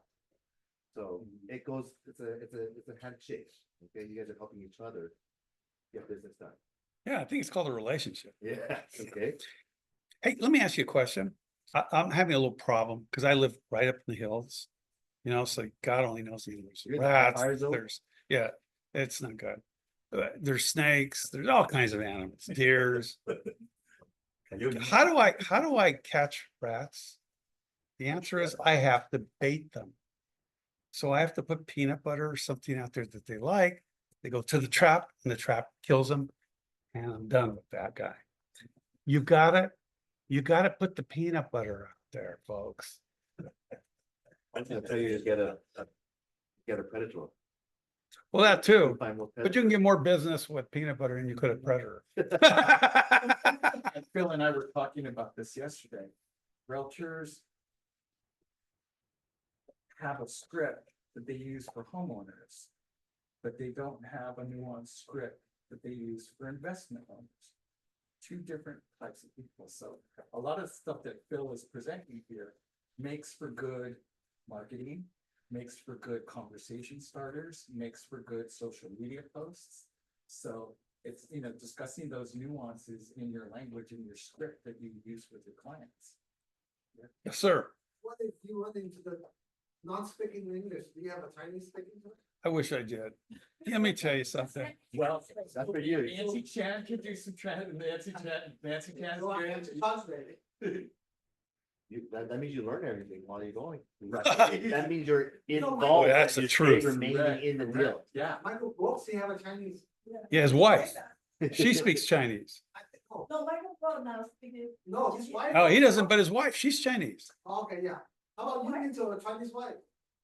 So it goes, it's a handshake. Okay, you guys are helping each other get business done. Yeah, I think it's called a relationship. Yeah, okay. Hey, let me ask you a question. I'm having a little problem because I live right up in the hills. You know, so God only knows there's You're in the rats, fire zone? yeah, it's not good. There's snakes, there's all kinds of animals, deers. How do I catch rats? The answer is I have to bait them. So I have to put peanut butter or something out there that they like. They go to the trap and the trap kills them. And I'm done with that guy. You gotta put the peanut butter out there, folks. I'm gonna tell you to get a predator. Well, that too, Find more but you can get more business with peanut butter than you could at Predator. And Phil and I were talking about this yesterday. Realtors have a script that they use for homeowners, but they don't have a nuanced script that they use for investment owners. Two different types of people. So a lot of stuff that Phil is presenting here makes for good marketing, makes for good conversation starters, makes for good social media posts. So it's, you know, discussing those nuances in your language and your script that you use with your clients. Yes, sir. What if you run into the non-speaking English? Do you have a Chinese speaking? I wish I did. Let me tell you something. Well, That's for you. Nancy Chan could do some Nancy Chan. No, I have to translate it. That means you learn everything while you're going. Right. That means you're No, involved. that's the you're truth. Remaining in the deal. Yeah. Michael Brooks, he have a Chinese. Yeah, his wife, she speaks Chinese. Oh, No, Michael Brown now speaking. no, his wife. Oh, he doesn't, but his wife, she's Chinese. Okay, yeah. How about you into a Chinese wife?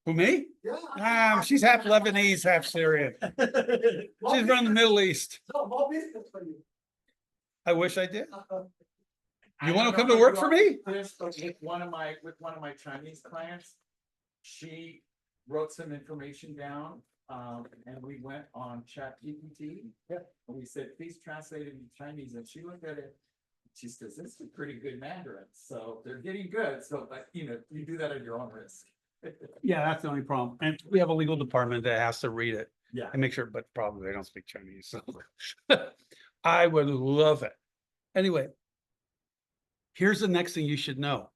Who, me? Yeah. She's half Lebanese, half Syrian. She's from the Middle East. No, more business for you. I wish I did. I You don't wanna know come to how work you for all me? do this, but with one of my Chinese clients, she wrote some information down, and we went on ChatGPT. Yeah. And we said, please translate it into Chinese, and she looked at it. She says, this is pretty good Mandarin, so they're getting good, so, but, you know, you do that at your own risk. Yeah, that's the only problem. And we have a legal department that has to read it Yeah. and make sure, but probably they don't speak Chinese, so. I would love it. Anyway. Here's the next thing you should know.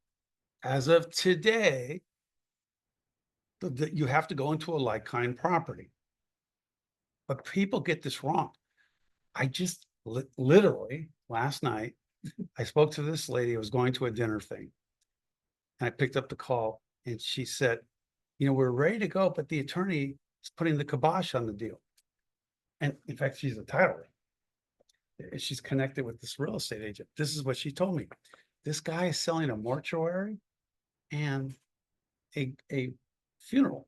As of today, you have to go into a like-kind property. But people get this wrong. I just literally last night, I spoke to this lady. I was going to a dinner thing. And I picked up the call and she said, you know, we're ready to go, but the attorney is putting the kibosh on the deal. And in fact, she's a title. She's connected with this real estate agent. This is what she told me. This guy is selling a mortuary and a funeral.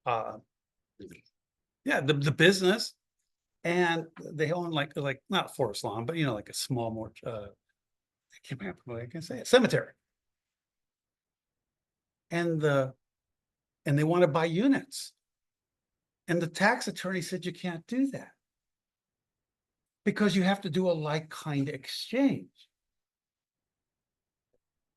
Yeah, the business. And they own like not Forest Lawn, but you know, like a small I can't remember what I can say, a cemetery. And they want to buy units. And the tax attorney said you can't do that. Because you have to do a like-kind exchange.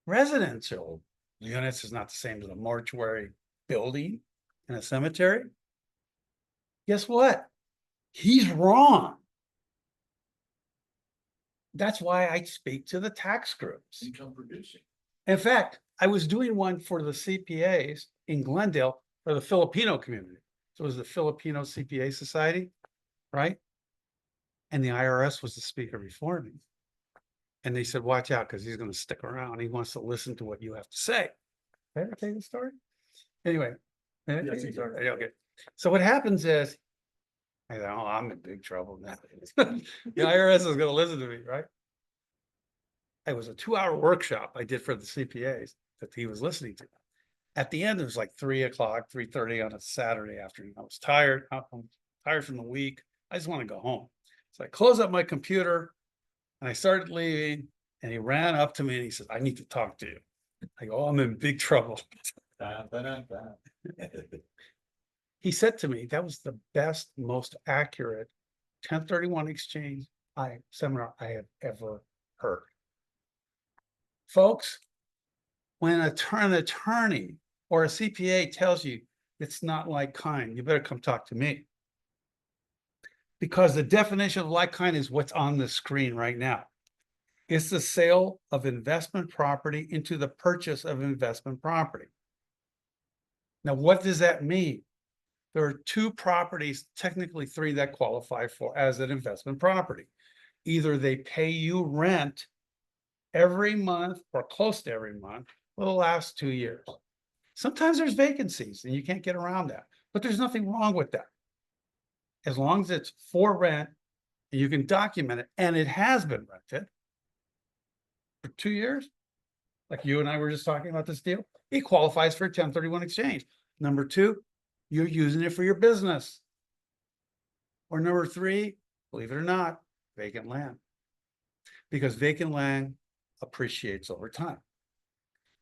Residential units is not the same as a mortuary building in a cemetery. Guess what? He's wrong. That's why I speak to the tax groups. Income producing. In fact, I was doing one for the CPAs in Glendale for the Filipino community. So it was the Filipino CPA Society, right? And the IRS was the speaker before me. And they said, watch out, because he's gonna stick around. He wants to listen to what you have to say. Did I ever tell you the story? Anyway. did I tell Yes, you the you story? did. Yeah, okay. So what happens is, I thought, oh, I'm in big trouble now. The IRS is gonna listen to me, right? It was a 2-hour workshop I did for the CPAs that he was listening to. At the end, it was like 3:00, 3:30 on a Saturday afternoon. I was tired. I'm tired from the week. I just want to go home. So I closed up my computer and I started leaving. And he ran up to me and he said, I need to talk to you. I go, oh, I'm in big trouble. Dun, dun, dun, dun. He said to me, that was the best, most accurate 1031 exchange seminar I have ever heard. Folks, when an attorney or a CPA tells you it's not like kind, you better come talk to me. Because the definition of like kind is what's on the screen right now. It's the sale of investment property into the purchase of investment property. Now, what does that mean? There are 2 properties, technically 3, that qualify for as an investment property. Either they pay you rent every month or close to every month for the last 2 years. Sometimes there's vacancies and you can't get around that, but there's nothing wrong with that. As long as it's for rent and you can document it, and it has been rented for 2 years, like you and I were just talking about this deal, it qualifies for a 1031 exchange. Number 2, you're using it for your business. Or number 3, believe it or not, vacant land. Because vacant land appreciates over time.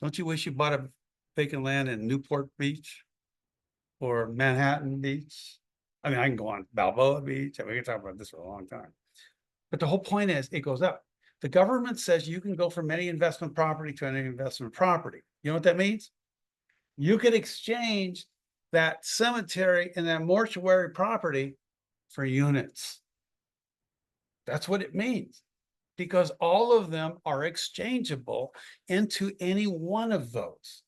Don't you wish you bought a vacant land in Newport Beach or Manhattan Beach? I mean, I can go on Balboa Beach, and we can talk about this for a long time. But the whole point is, it goes up. The government says you can go from any investment property to any investment property. You know what that means? You can exchange that cemetery and that mortuary property for units. That's what it means. Because all of them are exchangeable into any one of those.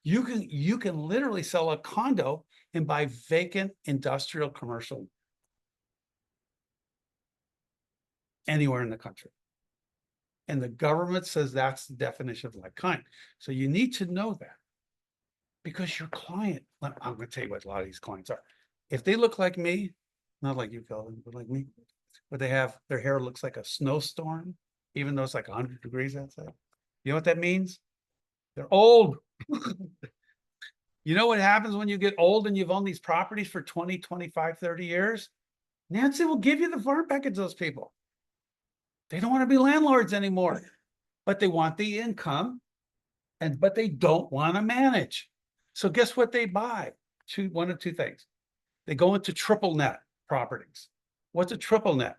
You can literally sell a condo and buy vacant industrial commercial anywhere in the country. And the government says that's the definition of like kind. So you need to know that. Because your client, I'm going to tell you what a lot of these clients are. If they look like me, not like you, Kelvin, but like me, but they have, their hair looks like a snowstorm, even though it's like 100 degrees outside. You know what that means? They're old. You know what happens when you get old and you've owned these properties for 20, 25, 30 years? Nancy will give you the farm package, those people. They don't want to be landlords anymore, but they want the income, but they don't want to manage. So guess what they buy? One of 2 things. They go into triple net properties. What's a triple net?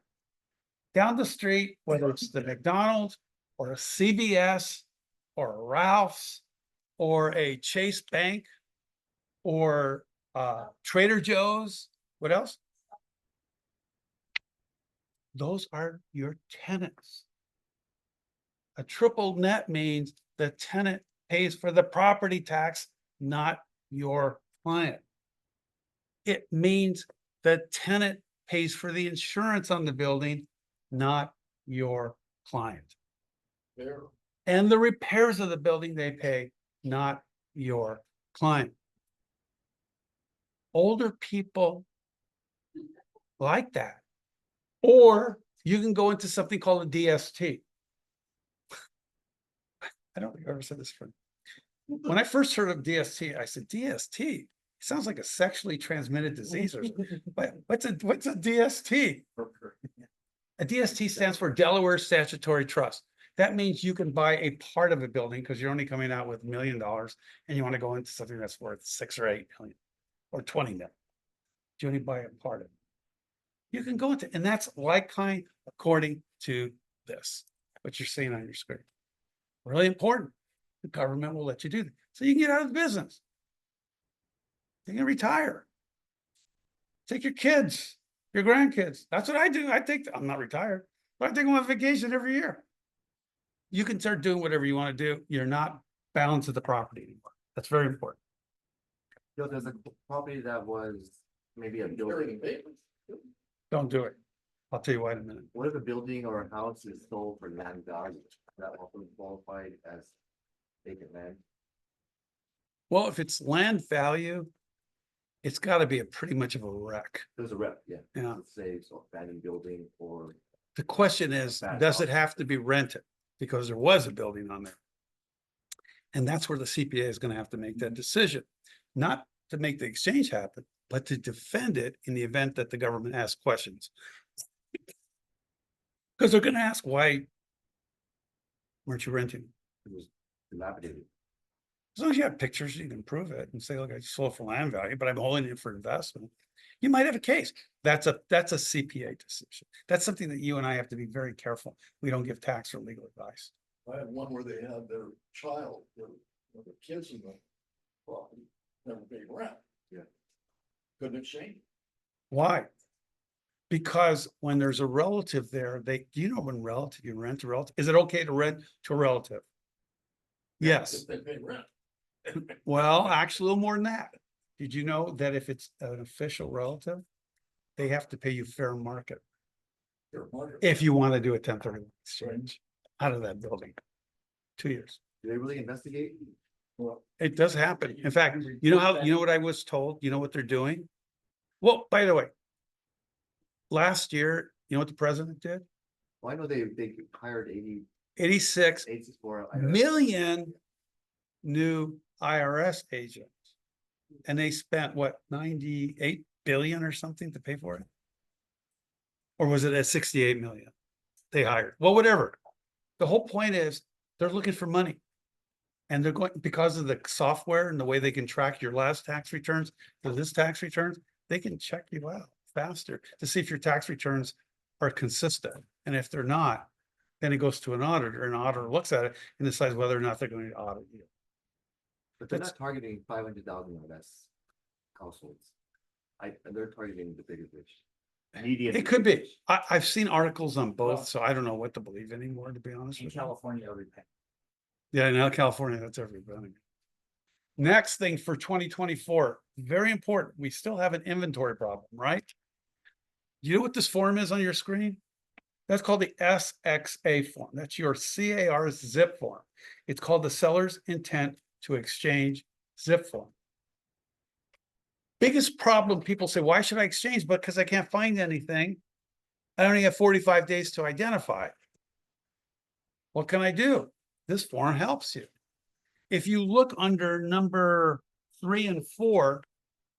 Down the street, whether it's the McDonald's or a CVS or a Ralph's or a Chase Bank or Trader Joe's, what else? Those are your tenants. A triple net means the tenant pays for the property tax, not your client. It means the tenant pays for the insurance on the building, not your client. There, And the repairs of the building they pay, not your client. Older people like that. Or you can go into something called a DST. I don't think I've ever said this before. When I first heard of DST, I said, DST? It sounds like a sexually transmitted disease or something. What's a DST? A DST stands for Delaware Statutory Trust. That means you can buy a part of a building because you're only coming out with $1 million and you want to go into something that's worth 6 or 8 million or 20 million. You only buy a part of it. You can go into, and that's like kind according to this, what you're seeing on your screen. Really important. The government will let you do that. So you can get out of the business. You can retire. Take your kids, your grandkids. That's what I do. I'm not retired, but I take them on vacation every year. You can start doing whatever you want to do. You're not bound to the property anymore. That's very important. Yo, there's a property that was maybe a carry building. the vapors. Don't do it. I'll tell you why in a minute. What if a building or a house is sold for land value? That also qualified as vacant land? Well, if it's land value, it's gotta be a pretty much of a wreck. There's a rep, yeah. Yeah. Let's say so abandoned building or The question is, Bad does it house. have to be rented? Because there was a building on there. And that's where the CPA is gonna have to make that decision, not to make the exchange happen, but to defend it in the event that the government asks questions. Because they're gonna ask, why weren't you renting? it was dilapidated. As long as you have pictures, you can prove it and say, look, I sold for land value, but I'm holding it for investment. You might have a case. That's a CPA decision. That's something that you and I have to be very careful. We don't give tax or legal advice. I had one where they had their child, their kids in the property, never paid rent. Yeah. Couldn't exchange. Why? Because when there's a relative there, do you know when you rent a relative, is it okay to rent to a relative? Yes. If they pay rent. Well, actually, a little more than that. Did you know that if it's an official relative, they have to pay you fair market They're market. if you want to do a 1031 exchange out of that building? 2 years. Do they really investigate? Well, It does happen. In fact, you know what I was told? You know what they're doing? Well, by the way, last year, you know what the president did? Well, I know they hired 86 84. million new IRS agents. And they spent what, 98 billion or something to pay for it? Or was it at 68 million? They hired, well, whatever. The whole point is they're looking for money. And they're going, because of the software and the way they can track your last tax returns to this tax returns, they can check you out faster to see if your tax returns are consistent. And if they're not, then it goes to an auditor, and an auditor looks at it and decides whether or not they're going to audit you. But they're That's- not targeting 500,000 or less households. They're targeting the bigger fish. Medium. It could be. fish. I've seen articles on Well- both, so I don't know what to believe anymore, to be honest In with you. California, every penny. Yeah, now California, that's everybody. Next thing for 2024, very important. We still have an inventory problem, right? You know what this form is on your screen? That's called the SXA form. That's your CAR zip form. It's called the seller's intent to exchange zip form. Biggest problem, people say, why should I exchange? Because I can't find anything. I only have 45 days to identify. What can I do? This form helps you. If you look under number 3 and 4,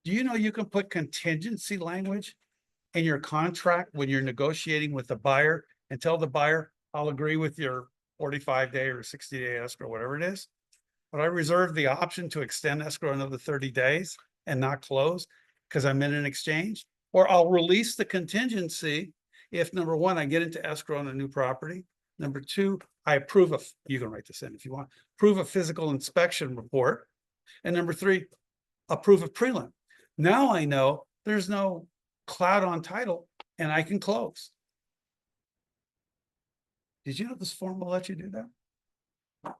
do you know you can put contingency language in your contract when you're negotiating with the buyer and tell the buyer, I'll agree with your 45-day or 60-day escrow, whatever it is. But I reserve the option to extend escrow another 30 days and not close because I'm in an exchange, or I'll release the contingency if number 1, I get into escrow on a new property. Number 2, I approve of, you can write this in if you want, approve a physical inspection report. And number 3, approve of prelim. Now I know there's no cloud on title and I can close. Did you know this form will let you do that?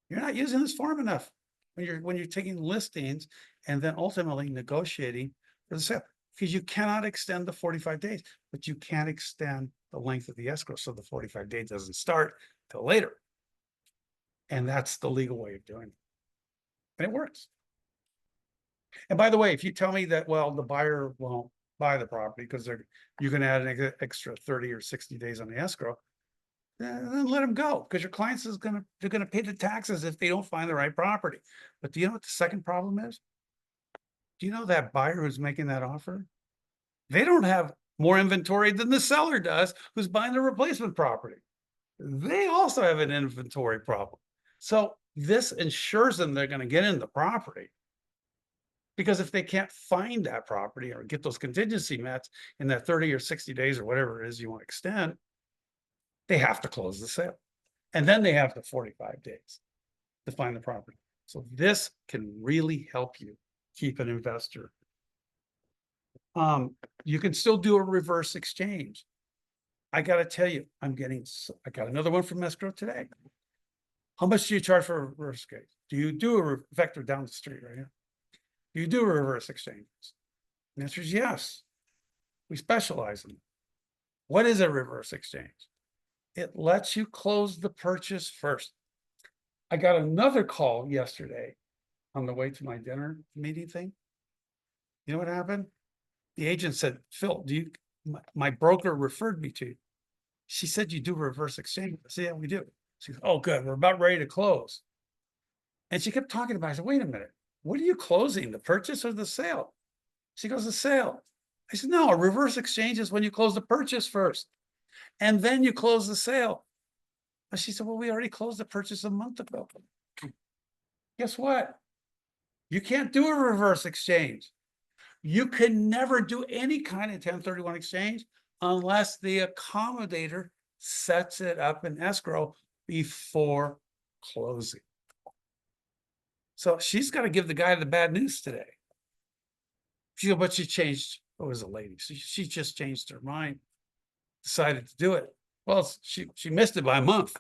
You're not using this form enough when you're taking listings and then ultimately negotiating for the sale, because you cannot extend the 45 days, but you can't extend the length of the escrow. So the 45 days doesn't start till later. And that's the legal way of doing it. And it works. And by the way, if you tell me that, well, the buyer won't buy the property because you can add an extra 30 or 60 days on the escrow, then let them go, because your clients they're gonna pay the taxes if they don't find the right property. But do you know what the second problem is? Do you know that buyer who's making that offer? They don't have more inventory than the seller does, who's buying the replacement property. They also have an inventory problem. So this ensures them they're gonna get in the property. Because if they can't find that property or get those contingency met in that 30 or 60 days or whatever it is you want to extend, they have to close the sale. And then they have the 45 days to find the property. So this can really help you keep an investor. You can still do a reverse exchange. I got to tell you, I got another one from escrow today. How much do you charge for a reverse exchange? Do you do a vector down the street right here? Do you do reverse exchanges? The answer is yes. We specialize in it. What is a reverse exchange? It lets you close the purchase first. I got another call yesterday on the way to my dinner meeting thing. You know what happened? The agent said, Phil, my broker referred me to you. She said you do reverse exchange. I said, yeah, we do. She said, oh, good. We're about ready to close. And she kept talking about it. I said, wait a minute. What are you closing? The purchase or the sale? She goes, the sale. I said, no, a reverse exchange is when you close the purchase first. And then you close the sale. And she said, well, we already closed the purchase a month ago. Guess what? You can't do a reverse exchange. You can never do any kind of 1031 exchange unless the accommodator sets it up in escrow before closing. So she's got to give the guy the bad news today. But she changed. It was a lady. She just changed her mind, decided to do it. Well, she missed it by a month.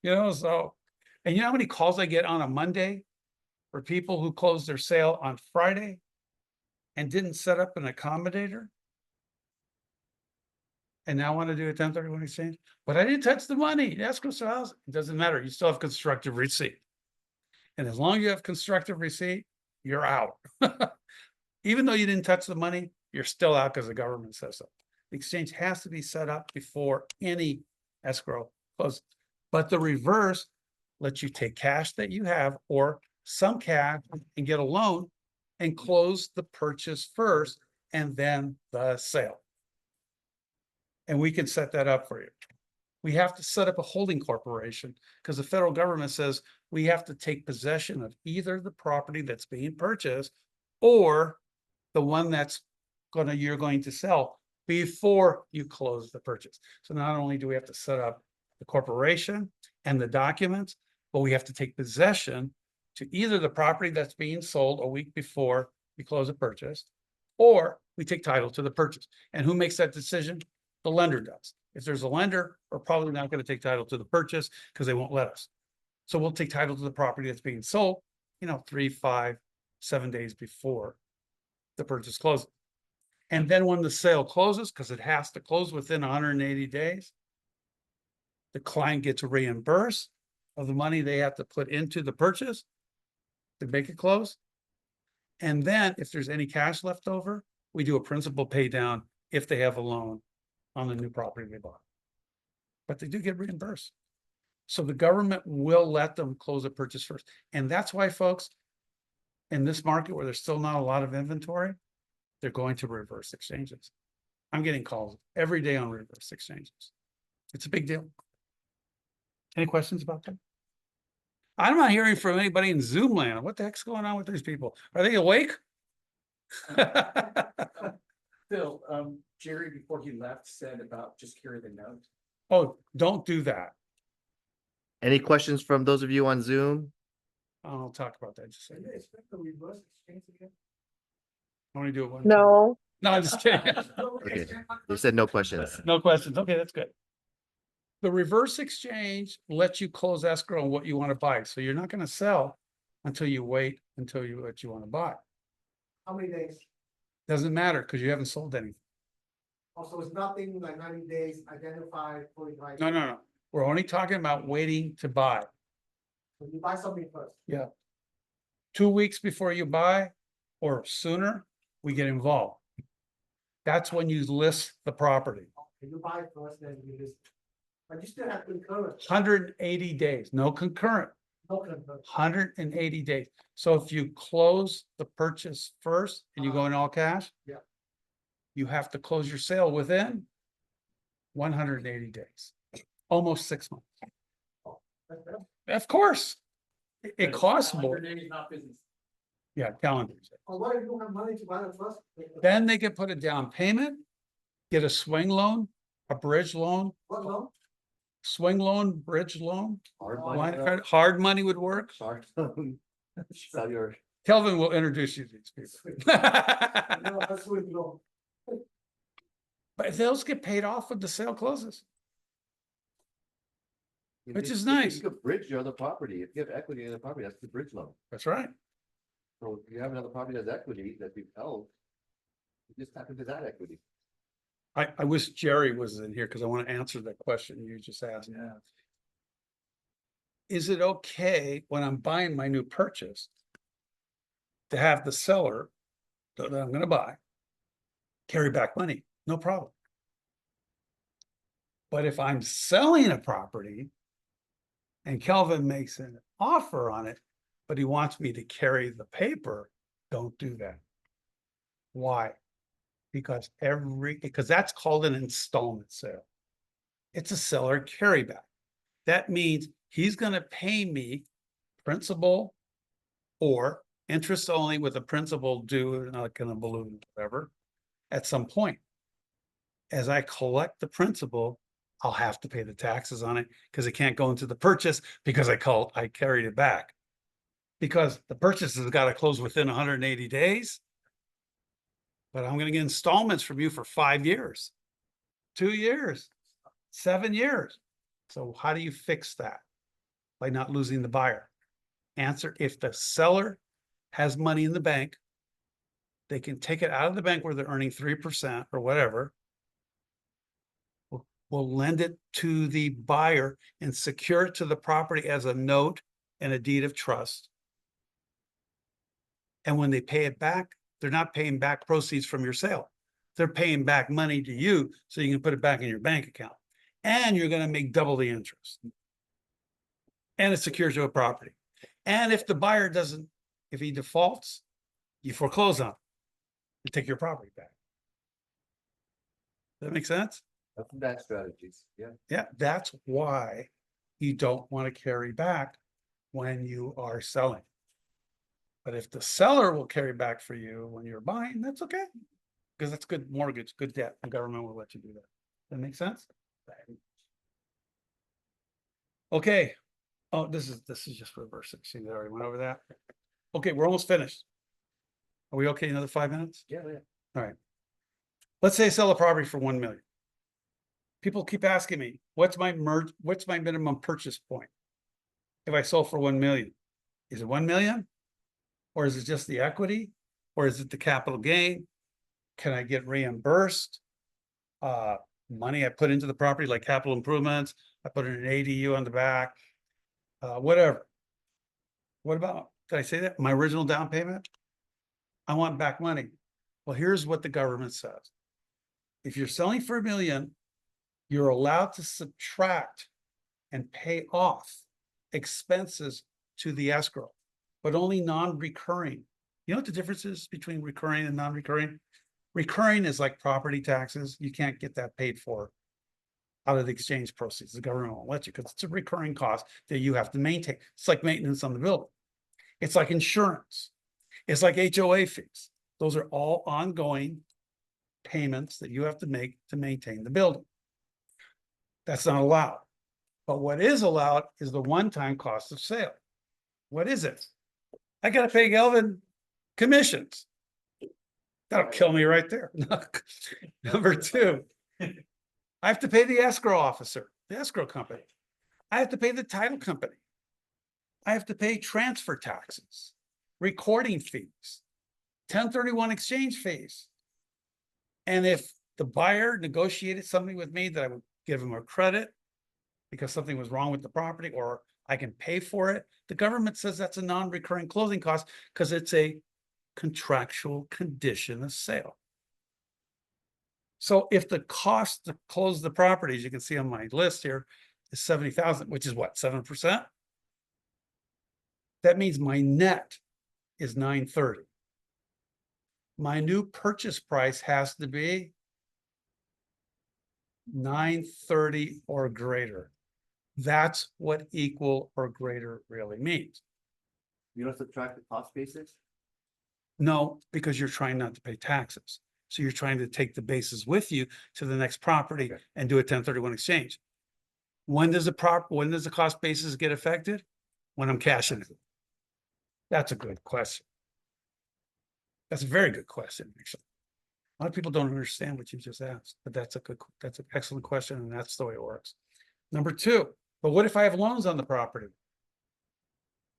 So, and you know how many calls I get on a Monday for people who closed their sale on Friday and didn't set up an accommodator? And now want to do a 1031 exchange? But I didn't touch the money. Escrow house. It doesn't matter. You still have constructive receipt. And as long as you have constructive receipt, you're out. Even though you didn't touch the money, you're still out because the government says so. The exchange has to be set up before any escrow closes. But the reverse lets you take cash that you have or some cash and get a loan and close the purchase first and then the sale. And we can set that up for you. We have to set up a holding corporation because the federal government says we have to take possession of either the property that's being purchased or the one that's you're going to sell before you close the purchase. So not only do we have to set up the corporation and the documents, but we have to take possession to either the property that's being sold a week before we close the purchase, or we take title to the purchase. And who makes that decision? The lender does. If there's a lender, we're probably not going to take title to the purchase because they won't let us. So we'll take title to the property that's being sold, 3, 5, 7 days before the purchase closes. And then when the sale closes, because it has to close within 180 days, the client gets reimbursed of the money they have to put into the purchase to make it close. And then if there's any cash left over, we do a principal pay down if they have a loan on the new property they bought. But they do get reimbursed. So the government will let them close a purchase first. And that's why, folks, in this market where there's still not a lot of inventory, they're going to reverse exchanges. I'm getting calls every day on reverse exchanges. It's a big deal. Any questions about that? I'm not hearing from anybody in Zoom land. What the heck's going on with these people? Are they awake? Phil, Jerry, before he left, said about just carry the note. Oh, don't do that. Any questions from those of you on Zoom? I'll talk about that just a Can second. you expect the reverse exchange again? I want to do it one. No, No, I'm just kidding. Okay, they said no questions. No questions. Okay, that's good. The reverse exchange lets you close escrow on what you want to buy. So you're not going to sell until you wait until what you want to buy. How many days? Doesn't matter because you haven't sold anything. Also, it's nothing like 90 days identified, 45. No. We're only talking about waiting to buy. When you buy something first. 2 weeks before you buy or sooner, we get involved. That's when you list the property. When you buy first, then you list. But you still have concurrent. 180 days, no concurrent, No concurrent. 180 days. So if you close the purchase first and you go in all cash. Yeah. You have to close your sale within 180 days, almost 6 months. That's better. Of course. It costs more. Calendar days, not business. Yeah, calendars. Or what if you don't have money to buy it first? Then they can put a down payment, get a swing loan, a bridge loan, What loan? swing loan, bridge loan. Hard Line of money. credit, hard money would work. Hard. Sell your. Kelvin will introduce you to these people. No, that's what you loan. But those get paid off when the sale closes. Which is If nice. You could bridge your other property. If you have equity in the property, that's the bridge loan. That's right. So if you have another property that's equity that you've held, you just tap into that equity. I wish Jerry was in here because I want to answer that question you just asked. Yeah. Is it okay when I'm buying my new purchase to have the seller that I'm gonna buy carry back money? No problem. But if I'm selling a property and Kelvin makes an offer on it, but he wants me to carry the paper, don't do that. Why? Because that's called an installment sale. It's a seller carryback. That means he's gonna pay me principal or interest only with a principal due, like in a balloon, whatever, at some point. As I collect the principal, I'll have to pay the taxes on it because it can't go into the purchase because I carried it back. Because the purchase has got to close within 180 days. But I'm going to get installments from you for 5 years, 2 years, 7 years. So how do you fix that? By not losing the buyer. Answer, if the seller has money in the bank, they can take it out of the bank where they're earning 3% or whatever. We'll lend it to the buyer and secure it to the property as a note and a deed of trust. And when they pay it back, they're not paying back proceeds from your sale. They're paying back money to you so you can put it back in your bank account. And you're going to make double the interest. And it secures your property. And if the buyer doesn't, if he defaults, you foreclose on him and take your property back. Does that make sense? That's some bad strategies, yeah. Yeah, that's why you don't want to carry back when you are selling. But if the seller will carry back for you when you're buying, that's okay. Because that's good mortgage, good debt. The government will let you do that. That make sense? Okay. Oh, this is just reversing. See, I already went over that. Okay, we're almost finished. Are we okay? Another 5 minutes? Yeah, yeah. All right. Let's say I sell a property for 1 million. People keep asking me, what's my minimum purchase point? If I sold for 1 million, is it 1 million? Or is it just the equity? Or is it the capital gain? Can I get reimbursed? Money I put into the property, like capital improvements, I put in an ADU on the back, whatever. What about, did I say that? My original down payment? I want back money. Well, here's what the government says. If you're selling for 1 million, you're allowed to subtract and pay off expenses to the escrow, but only non-recurring. You know what the difference is between recurring and non-recurring? Recurring is like property taxes. You can't get that paid for out of the exchange proceeds. The government won't let you because it's a recurring cost that you have to maintain. It's like maintenance on the building. It's like insurance. It's like HOA fees. Those are all ongoing payments that you have to make to maintain the building. That's not allowed. But what is allowed is the one-time cost of sale. What is it? I got to pay Kelvin commissions. That'll kill me right there. Number 2, I have to pay the escrow officer, the escrow company. I have to pay the title company. I have to pay transfer taxes, recording fees, 1031 exchange fees. And if the buyer negotiated something with me that I would give him a credit because something was wrong with the property, or I can pay for it, the government says that's a non-recurring closing cost because it's a contractual condition of sale. So if the cost to close the property, as you can see on my list here, is 70,000, which is what, 7%? That means my net is 930. My new purchase price has to be 930 or greater. That's what equal or greater really means. You don't subtract the cost basis? No, because you're trying not to pay taxes. So you're trying to take the basis with you to the next property Okay. and do a 1031 exchange. When does the cost basis get affected? When I'm cashing it. That's a good question. That's a very good question, actually. A lot of people don't understand what you just asked, but that's an excellent question, and that's the way it works. Number 2, but what if I have loans on the property?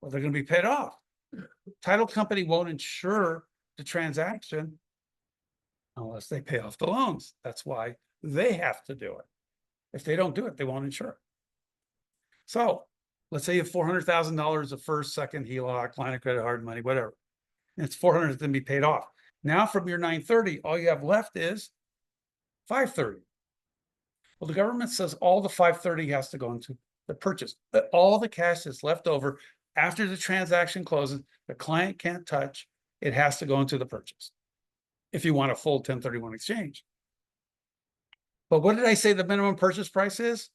Well, they're going to be paid off. Title company won't insure the transaction unless they pay off the loans. That's why they have to do it. If they don't do it, they won't insure it. So let's say you have $400,000 of first, second HELOC, line of credit, hard money, whatever. And it's 400 that's gonna be paid off. Now from your 930, all you have left is 530. Well, the government says all the 530 has to go into the purchase, but all the cash that's left over after the transaction closes, the client can't touch, it has to go into the purchase. If you want a full 1031 exchange. But what did I say the minimum purchase price is?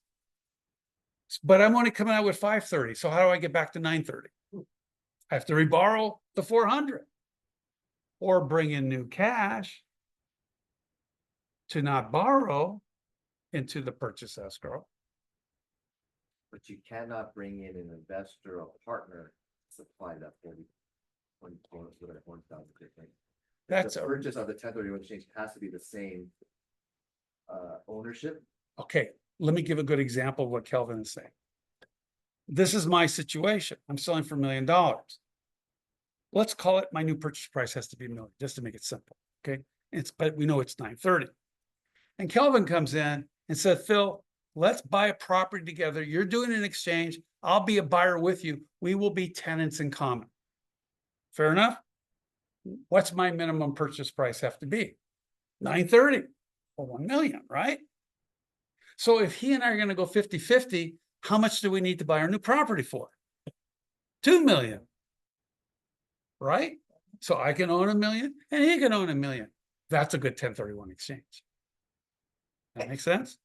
But I'm only coming out with 530. So how do I get back to 930? I have to reborrow the 400 or bring in new cash to not borrow into the purchase escrow. But you cannot bring in an investor or partner to supply that 40,000 different. That's The a, purchase of the 1031 exchange has to be the same ownership. okay. Let me give a good example of what Kelvin is saying. This is my situation. I'm selling for $1 million. Let's call it my new purchase price has to be $1 million, just to make it simple. Okay. But we know it's 930. And Kelvin comes in and said, Phil, let's buy a property together. You're doing an exchange. I'll be a buyer with you. We will be tenants in common. Fair enough? What's my minimum purchase price have to be? 930 or 1 million, right? So if he and I are going to go 50-50, how much do we need to buy our new property for? 2 million. Right? So I can own 1 million and he can own 1 million. That's a good 1031 exchange. That makes sense?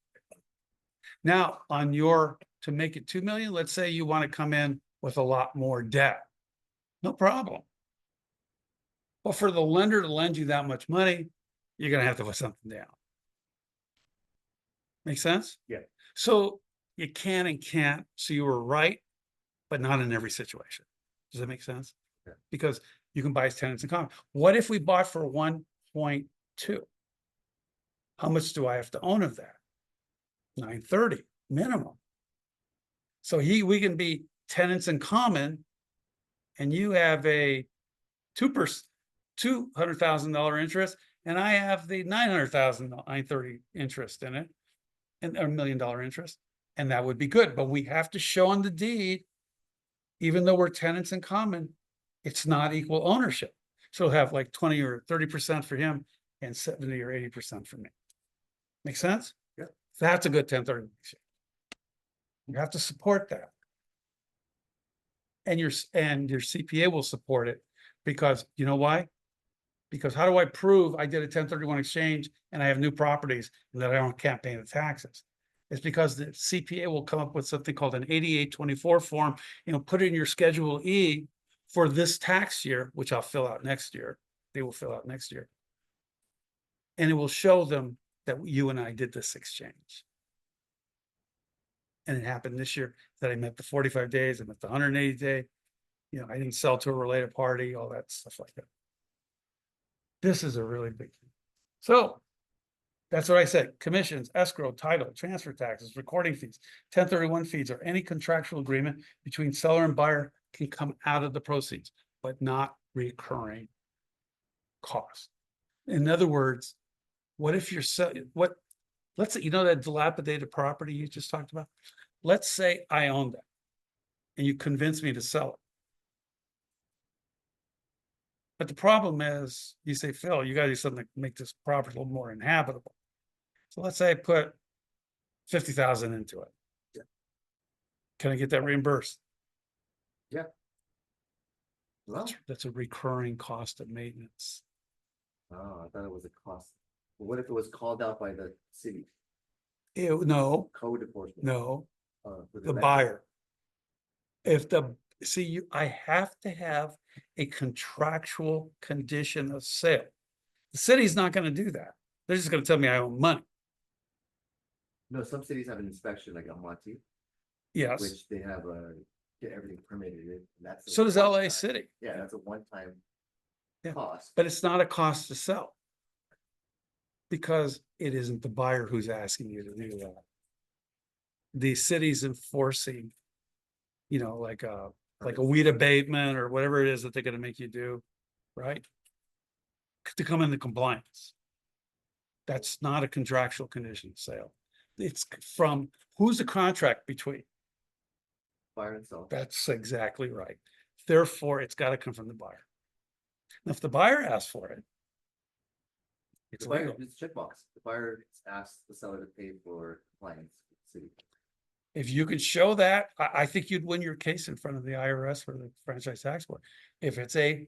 Now, to make it 2 million, let's say you want to come in with a lot more debt. No problem. But for the lender to lend you that much money, you're going to have to put something down. Make sense? Yeah. So you can and can't. So you were right, but not in every situation. Does that make sense? Yeah. Because you can buy as tenants in common. What if we bought for 1.2? How much do I have to own of that? 930 minimum. So we can be tenants in common, and you have a $200,000 interest, and I have the 930 interest in it, and $1 million interest, and that would be good. But we have to show on the deed, even though we're tenants in common, it's not equal ownership. So it'll have like 20 or 30% for him and 70 or 80% for me. Make sense? Yeah. That's a good 1030 exchange. You have to support that. And your CPA will support it, because you know why? Because how do I prove I did a 1031 exchange and I have new properties and that I can't pay the taxes? It's because the CPA will come up with something called an 8824 form, put in your Schedule E for this tax year, which I'll fill out next year. They will fill out next year. And it will show them that you and I did this exchange. And it happened this year that I met the 45 days, I met the 180 day, I didn't sell to a related party, all that stuff like that. This is a really big thing. So that's what I said: commissions, escrow, title, transfer taxes, recording fees, 1031 fees, or any contractual agreement between seller and buyer can come out of the proceeds, but not recurring costs. In other words, what if you're let's say, that dilapidated property you just talked about? Let's say I own that and you convince me to sell it. But the problem is, you say, Phil, you got to do something to make this property a little more inhabitable. So let's say I put 50,000 into it. Yeah. Can I get that reimbursed? Yeah. Well, That's a recurring cost of maintenance. oh, I thought it was a cost. But what if it was called out by the city No, code enforcement? no, For the lender? buyer. I have to have a contractual condition of sale. The city's not going to do that. They're just going to tell me I owe money. No, some cities have an inspection like Almaty, Yes, which they have get everything permitted. And that's a so does LA one-time- City, Yeah, that's a one-time Yeah. cost. but it's not a cost to sell. Because it isn't the buyer who's asking you to do that. The city's enforcing, like a weed abatement or whatever it is that they're gonna make you do, right? To come into compliance. That's not a contractual condition of sale. It's from, who's the contract between? Buyer and seller. That's exactly right. Therefore, it's got to come from the buyer. And if the buyer asks for it, it's The buyer, legal. it's a checkbox. The buyer asks the seller to pay for compliance with the city. If you could show that, I think you'd win your case in front of the IRS or the franchise tax board. If it's a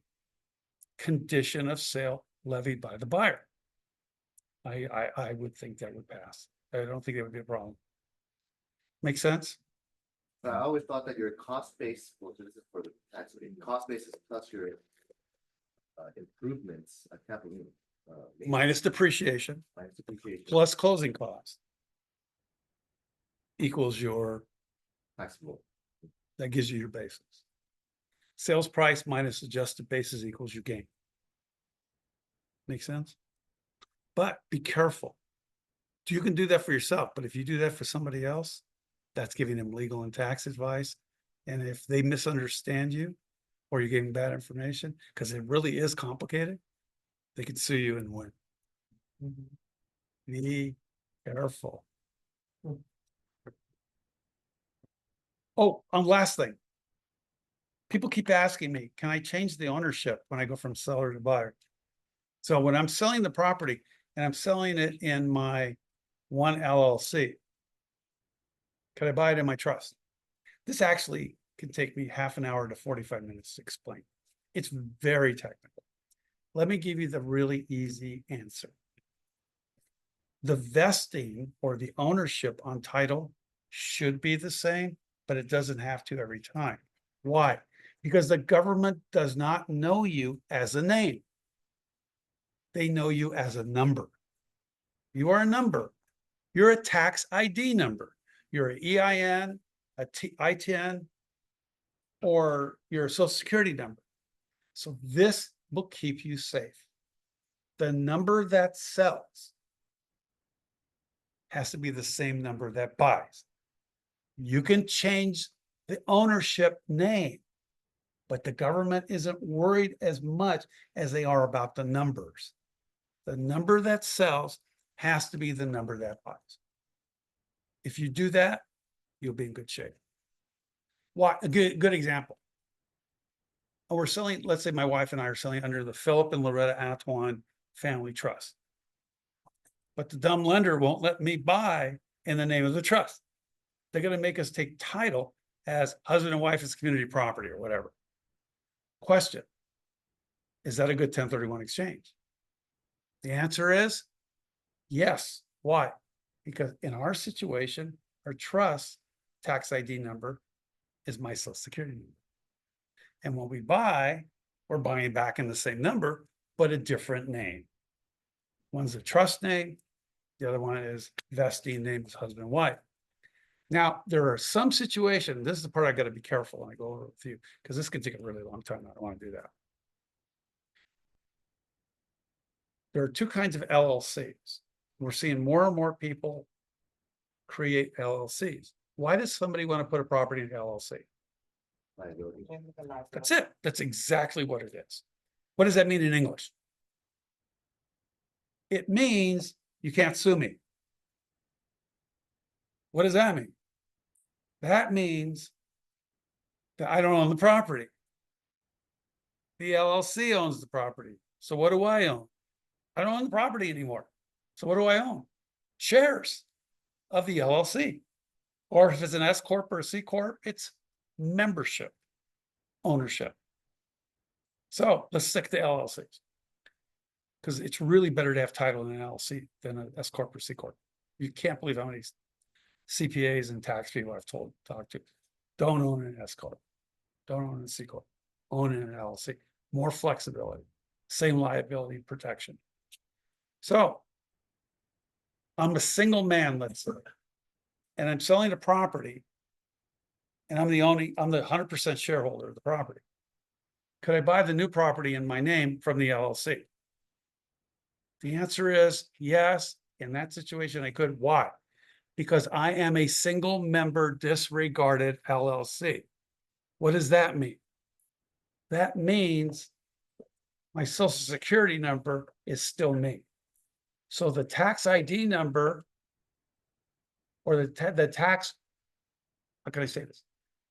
condition of sale levied by the buyer. I would think that would pass. I don't think that would be a problem. Make sense? I always thought that your cost base, well, this is for the tax rate, cost basis plus your improvements, capital. Minus depreciation Minus depreciation. plus closing costs equals your, Taxable. that gives you your basis. Sales price minus adjusted basis equals your gain. Make sense? But be careful. You can do that for yourself, but if you do that for somebody else, that's giving them legal and tax advice. And if they misunderstand you or you're giving bad information, because it really is complicated, they could sue you and win. Be careful. Oh, last thing. People keep asking me, can I change the ownership when I go from seller to buyer? So when I'm selling the property and I'm selling it in my one LLC, could I buy it in my trust? This actually can take me half an hour to 45 minutes to explain. It's very technical. Let me give you the really easy answer. The vesting or the ownership on title should be the same, but it doesn't have to every time. Why? Because the government does not know you as a name. They know you as a number. You are a number. You're a tax ID number. You're an EIN, a ITN, or your social security number. So this will keep you safe. The number that sells has to be the same number that buys. You can change the ownership name, but the government isn't worried as much as they are about the numbers. The number that sells has to be the number that buys. If you do that, you'll be in good shape. Why? A good example. We're selling, let's say my wife and I are selling under the Philip and Loretta Atwan Family Trust. But the dumb lender won't let me buy in the name of the trust. They're going to make us take title as husband and wife as community property or whatever. Question: is that a good 1031 exchange? The answer is yes. Why? Because in our situation, our trust tax ID number is my social security number. And when we buy, we're buying back in the same number, but a different name. One's a trust name. The other one is vesting name is husband and wife. Now, there are some situations, this is the part I got to be careful when I go over with you, because this could take a really long time. I don't want to do that. There are two kinds of LLCs. We're seeing more and more people create LLCs. Why does somebody want to put a property in LLC? Liability. That's it. That's exactly what it is. What does that mean in English? It means you can't sue me. What does that mean? That means that I don't own the property. The LLC owns the property. So what do I own? I don't own the property anymore. So what do I own? Shares of the LLC. Or if it's an S Corp or a C Corp, it's membership, ownership. So let's stick to LLCs. Because it's really better to have title in an LLC than an S Corp or C Corp. You can't believe how many CPAs and tax people I've talked to. Don't own an S Corp. Don't own a C Corp. Own an LLC. More flexibility. Same liability protection. So I'm a single man, let's say, and I'm selling a property, and I'm the 100% shareholder of the property. Could I buy the new property in my name from the LLC? The answer is yes. In that situation, I could. Why? Because I am a single member disregarded LLC. What does that mean? That means my social security number is still me. So the tax ID number or the tax, how can I say this?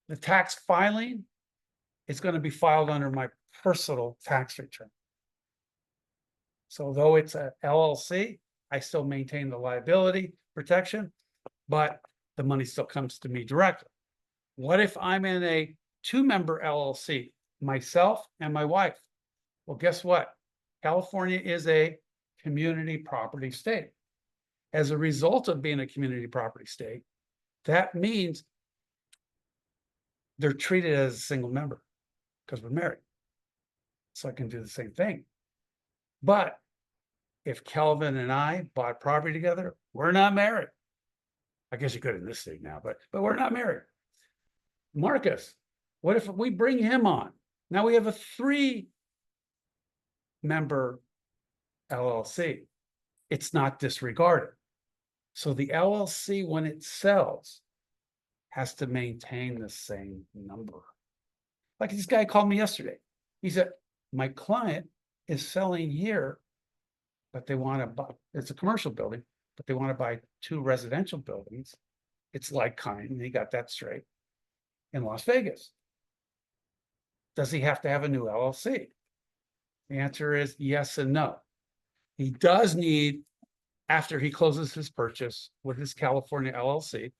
The tax filing is going to be filed under my personal tax return. So though it's a LLC, I still maintain the liability protection, but the money still comes to me directly. What if I'm in a two-member LLC, myself and my wife? Well, guess what? California is a community property state. As a result of being a community property state, that means they're treated as a single member because we're married. So I can do the same thing. But if Kelvin and I bought property together, we're not married. I guess you could in this state now, but we're not married. Marcus, what if we bring him on? Now we have a 3-member LLC. It's not disregarded. So the LLC, when it sells, has to maintain the same number. Like this guy called me yesterday. He said, my client is selling here, but they want to buy, it's a commercial building, but they want to buy 2 residential buildings. It's like kind, and he got that straight, in Las Vegas. Does he have to have a new LLC? The answer is yes and no. He does need, after he closes his purchase with his California LLC,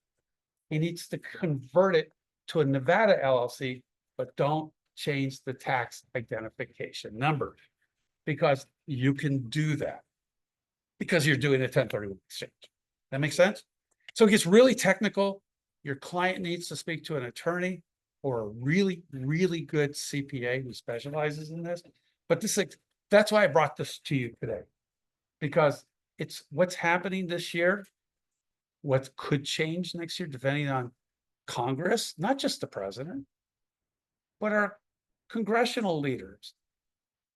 he needs to convert it to a Nevada LLC, but don't change the tax identification number because you can do that because you're doing a 1031 exchange. That makes sense? So it gets really technical. Your client needs to speak to an attorney or a really, really good CPA who specializes in this. But this, that's why I brought this to you today, because it's what's happening this year, what could change next year, depending on Congress, not just the president, but our congressional leaders,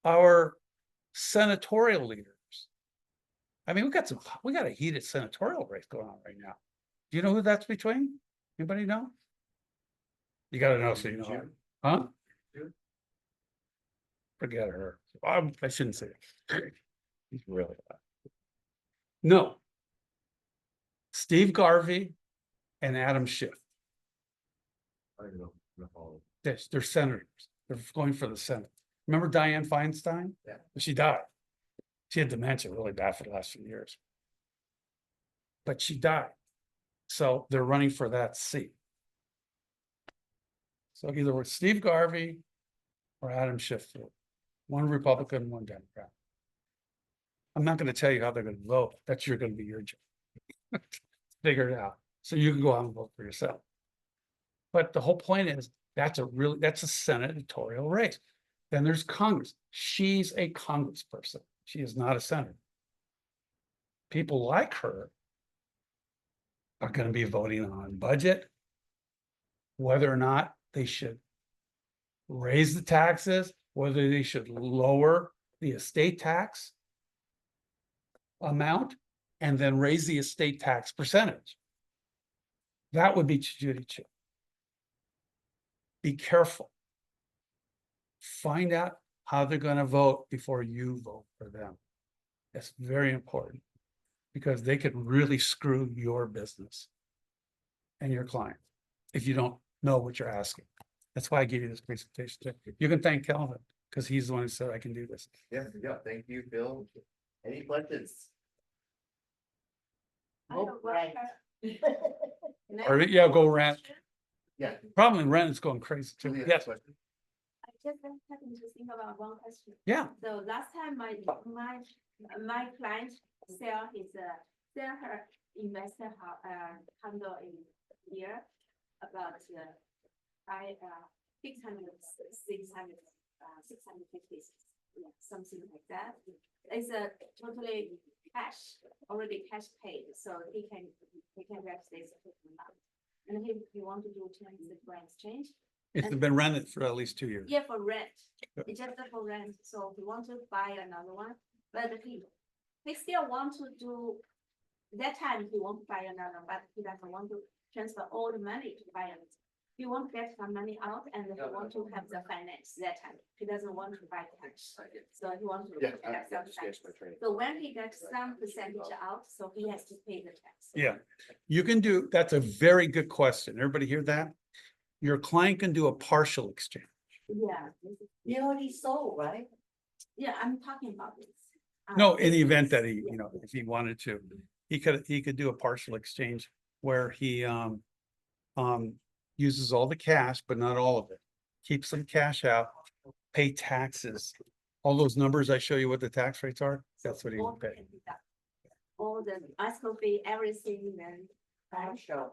our senatorial leaders. I mean, we got a heated senatorial race going on right now. Do you know who that's between? Anybody know? You gotta know, so you know. Huh? Forget her. I shouldn't say it. He's really bad. No. Steve Garvey and Adam Schiff. They're senators. They're going for the Senate. Remember Dianne Feinstein? Yeah. She died. She had dementia really bad for the last few years. But she died. So they're running for that seat. So either with Steve Garvey or Adam Schiff, one Republican, one Democrat. I'm not going to tell you how they're going to vote. That's going to be your job. Figure it out. So you can go out and vote for yourself. But the whole point is that's a senatorial race. Then there's Congress. She's a congressperson. She is not a senator. People like her are going to be voting on budget, whether or not they should raise the taxes, whether they should lower the estate tax amount, and then raise the estate tax percentage. That would be Judy Chu. Be careful. Find out how they're going to vote before you vote for them. That's very important because they could really screw your business and your client if you don't know what you're asking. That's why I gave you this presentation. You can thank Kelvin because he's the one who said I can do this. Yeah, thank you, Bill. Any questions? Oh, right. Or yeah, go rent. Yeah. Probably rent is going crazy too. Julia, Yes. question? I just happened to think about one question. Yeah. So last time my client sell her investor condo in here about 650, yeah, something like that. It's a totally cash, already cash paid, so he can rent this amount. And if you want to do change the foreign exchange. It's been rented for at least 2 years. Yeah, for rent. Yep. It's just for rent. So he want to buy another one, but he still want to do. That time he won't buy another, but he doesn't want to transfer all the money to buy it. he won't get some money out and he want to have the finance that time. He doesn't want to buy cash. So he wants to Yeah, have some finance. So when he gets some percentage out, so he has to pay the tax. Yeah, you can do, that's a very good question. Everybody hear that? Your client can do a partial exchange. Yeah, You already sold, right? yeah, I'm talking about this. No, in the event that he, Yeah. you know, if he wanted to, he could do a partial exchange where he, uses all the cash, but not all of it. Keep some cash out, pay taxes. All those numbers I show you what the tax rates are, that's what he All would pay. can be done. All the escrow fee, everything, then. I'm sure.